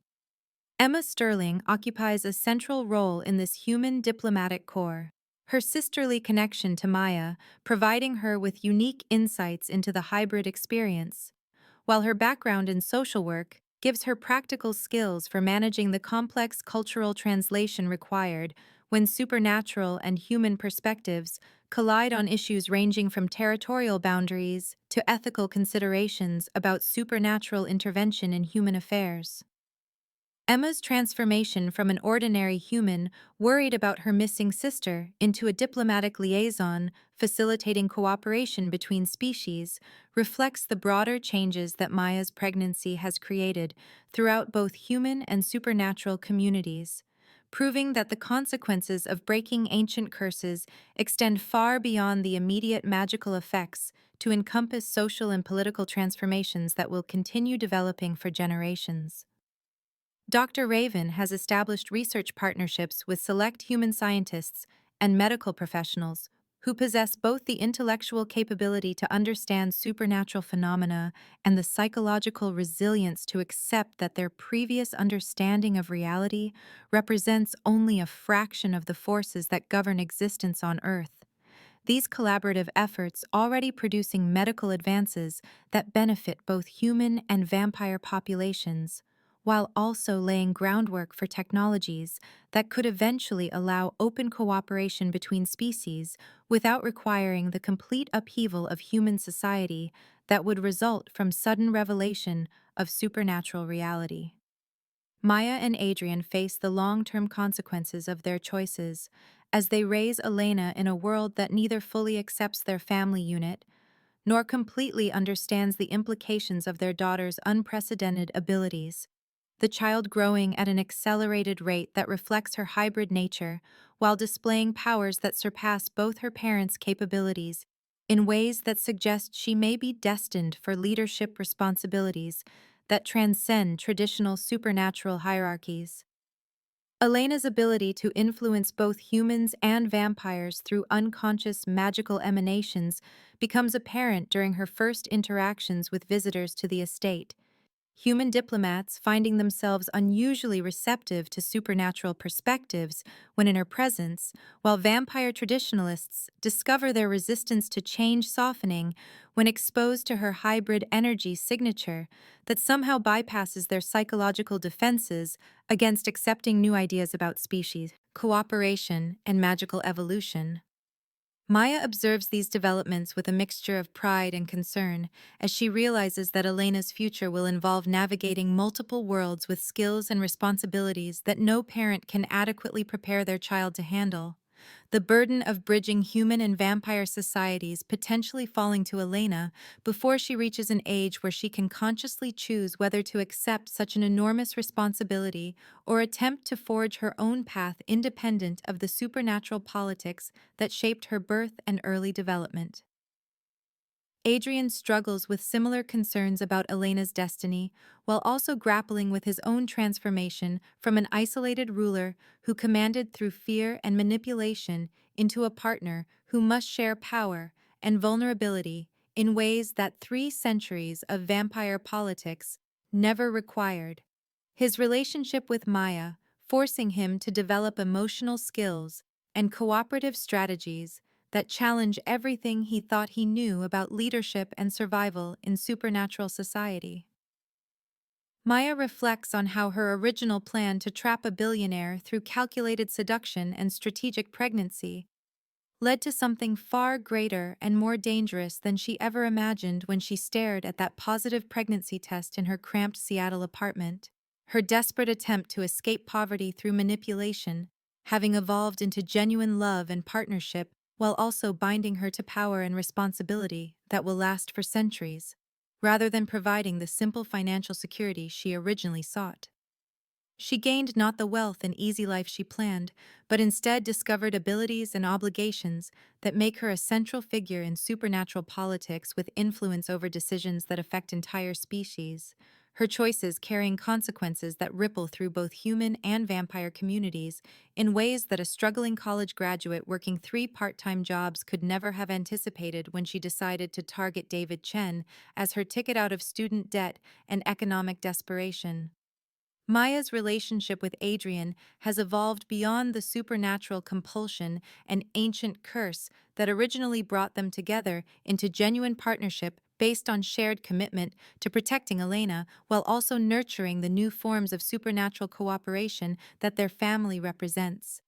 Emma Sterling occupies a central role in this human diplomatic corps, her sisterly connection to Maya providing her with unique insights into the hybrid experience, while her background in social work gives her practical skills for managing the complex cultural translation required when supernatural and human perspectives collide on issues ranging from territorial boundaries to ethical considerations about supernatural intervention in human affairs. Emma's transformation from an ordinary human worried about her missing sister into a diplomatic liaison facilitating cooperation between species reflects the broader changes that Maya's pregnancy has created throughout both human and supernatural communities, proving that the consequences of breaking ancient curses extend far beyond the immediate magical effects to encompass social and political transformations that will continue developing for generations. Dr. Raven has established research partnerships with select human scientists and medical professionals who possess both the intellectual capability to understand supernatural phenomena and the psychological resilience to accept that their previous understanding of reality represents only a fraction of the forces that govern existence on Earth. These collaborative efforts already producing medical advances that benefit both human and vampire populations, while also laying groundwork for technologies that could eventually allow open cooperation between species without requiring the complete upheaval of human society that would result from sudden revelation of supernatural reality. Maya and Adrian face the long-term consequences of their choices as they raise Elena in a world that neither fully accepts their family unit nor completely understands the implications of their daughter's unprecedented abilities, the child growing at an accelerated rate that reflects her hybrid nature while displaying powers that surpass both her parents' capabilities in ways that suggest she may be destined for leadership responsibilities that transcend traditional supernatural hierarchies. Elena's ability to influence both humans and vampires through unconscious magical emanations becomes apparent during her first interactions with visitors to the estate. Human diplomats finding themselves unusually receptive to supernatural perspectives when in her presence, while vampire traditionalists discover their resistance to change softening when exposed to her hybrid energy signature that somehow bypasses their psychological defenses against accepting new ideas about species, cooperation, and magical evolution. Maya observes these developments with a mixture of pride and concern as she realizes that Elena's future will involve navigating multiple worlds with skills and responsibilities that no parent can adequately prepare their child to handle. The burden of bridging human and vampire societies potentially falling to Elena before she reaches an age where she can consciously choose whether to accept such an enormous responsibility or attempt to forge her own path independent of the supernatural politics that shaped her birth and early development. Adrian struggles with similar concerns about Elena's destiny, while also grappling with his own transformation from an isolated ruler who commanded through fear and manipulation into a partner who must share power and vulnerability in ways that 3 centuries of vampire politics never required. His relationship with Maya, forcing him to develop emotional skills and cooperative strategies that challenge everything he thought he knew about leadership and survival in supernatural society. Maya reflects on how her original plan to trap a billionaire through calculated seduction and strategic pregnancy led to something far greater and more dangerous than she ever imagined when she stared at that positive pregnancy test in her cramped Seattle apartment. Her desperate attempt to escape poverty through manipulation, having evolved into genuine love and partnership while also binding her to power and responsibility that will last for centuries, rather than providing the simple financial security she originally sought. She gained not the wealth and easy life she planned, but instead discovered abilities and obligations that make her a central figure in supernatural politics with influence over decisions that affect entire species. her choices carrying consequences that ripple through both human and vampire communities in ways that a struggling college graduate working 3 part-time jobs could never have anticipated when she decided to target David Chen as her ticket out of student debt and economic desperation. Maya's relationship with Adrian has evolved beyond the supernatural compulsion and ancient curse that originally brought them together into genuine partnership based on shared commitment to protecting Elena while also nurturing the new forms of supernatural cooperation that their family represents.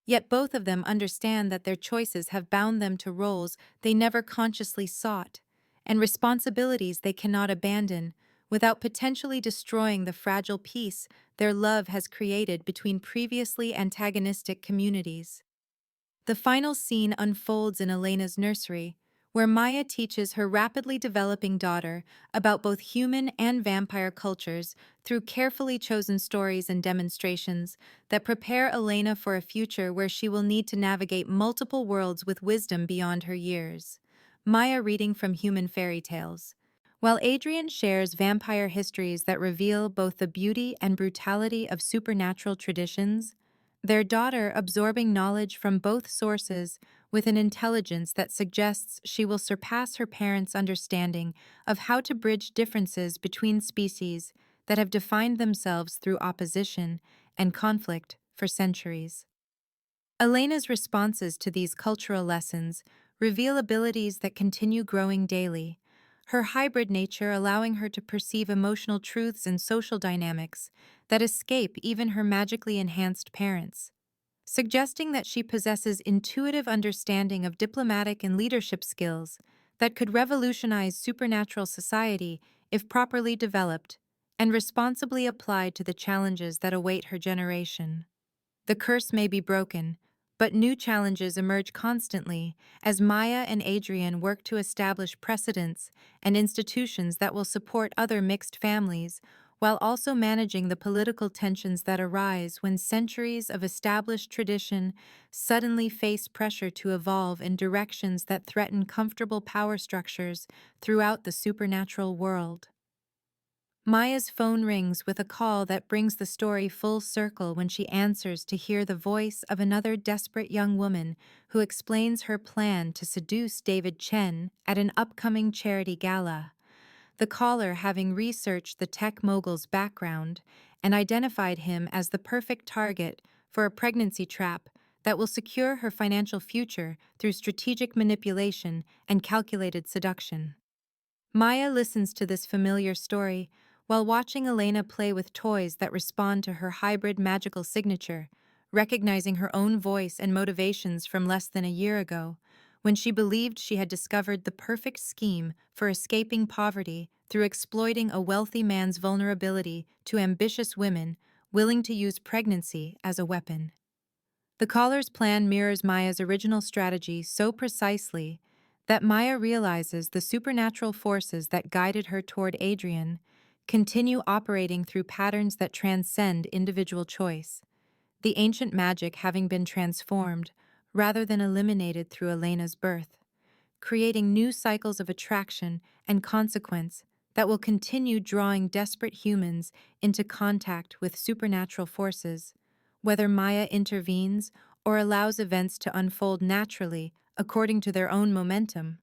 Yet both of them understand that their choices have bound them to roles they never consciously sought, and responsibilities they cannot abandon, without potentially destroying the fragile peace their love has created between previously antagonistic communities. The final scene unfolds in Elena's nursery, where Maya teaches her rapidly developing daughter about both human and vampire cultures through carefully chosen stories and demonstrations that prepare Elena for a future where she will need to navigate multiple worlds with wisdom beyond her years. Maya reading from human fairy tales. While Adrian shares vampire histories that reveal both the beauty and brutality of supernatural traditions, their daughter absorbing knowledge from both sources with an intelligence that suggests she will surpass her parents' understanding of how to bridge differences between species that have defined themselves through opposition and conflict for centuries. Elena's responses to these cultural lessons reveal abilities that continue growing daily, her hybrid nature allowing her to perceive emotional truths and social dynamics that escape even her magically enhanced parents, suggesting that she possesses intuitive understanding of diplomatic and leadership skills that could revolutionize supernatural society if properly developed and responsibly applied to the challenges that await her generation. The curse may be broken, but new challenges emerge constantly as Maya and Adrian work to establish precedents and institutions that will support other mixed families, while also managing the political tensions that arise when centuries of established tradition suddenly face pressure to evolve in directions that threaten comfortable power structures throughout the supernatural world. Maya's phone rings with a call that brings the story full circle when she answers to hear the voice of another desperate young woman who explains her plan to seduce David Chen at an upcoming charity gala. The caller having researched the tech mogul's background and identified him as the perfect target for a pregnancy trap that will secure her financial future through strategic manipulation and calculated seduction. Maya listens to this familiar story while watching Elena play with toys that respond to her hybrid magical signature, recognizing her own voice and motivations from less than a year ago, when she believed she had discovered the perfect scheme for escaping poverty through exploiting a wealthy man's vulnerability to ambitious women willing to use pregnancy as a weapon. The caller's plan mirrors Maya's original strategy so precisely that Maya realizes the supernatural forces that guided her toward Adrian continue operating through patterns that transcend individual choice, the ancient magic having been transformed rather than eliminated through Elena's birth, creating new cycles of attraction and consequence that will continue drawing desperate humans into contact with supernatural forces, whether Maya intervenes or allows events to unfold naturally according to their own momentum.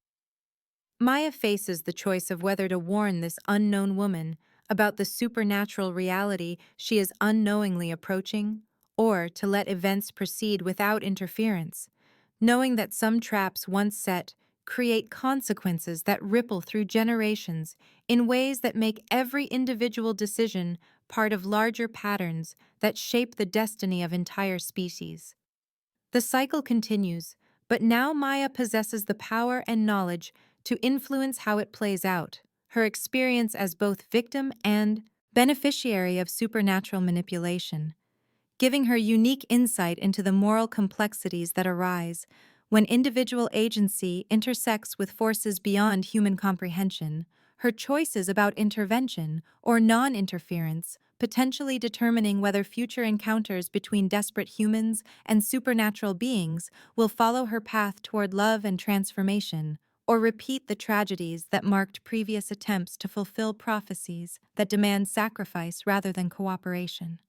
Maya faces the choice of whether to warn this unknown woman about the supernatural reality she is unknowingly approaching, or to let events proceed without interference, knowing that some traps once set create consequences that ripple through generations in ways that make every individual decision part of larger patterns that shape the destiny of entire species. The cycle continues, but now Maya possesses the power and knowledge to influence how it plays out, her experience as both victim and beneficiary of supernatural manipulation, giving her unique insight into the moral complexities that arise when individual agency intersects with forces beyond human comprehension, her choices about intervention or non-interference potentially determining whether future encounters between desperate humans and supernatural beings will follow her path toward love and transformation, or repeat the tragedies that marked previous attempts to fulfill prophecies that demand sacrifice rather than cooperation.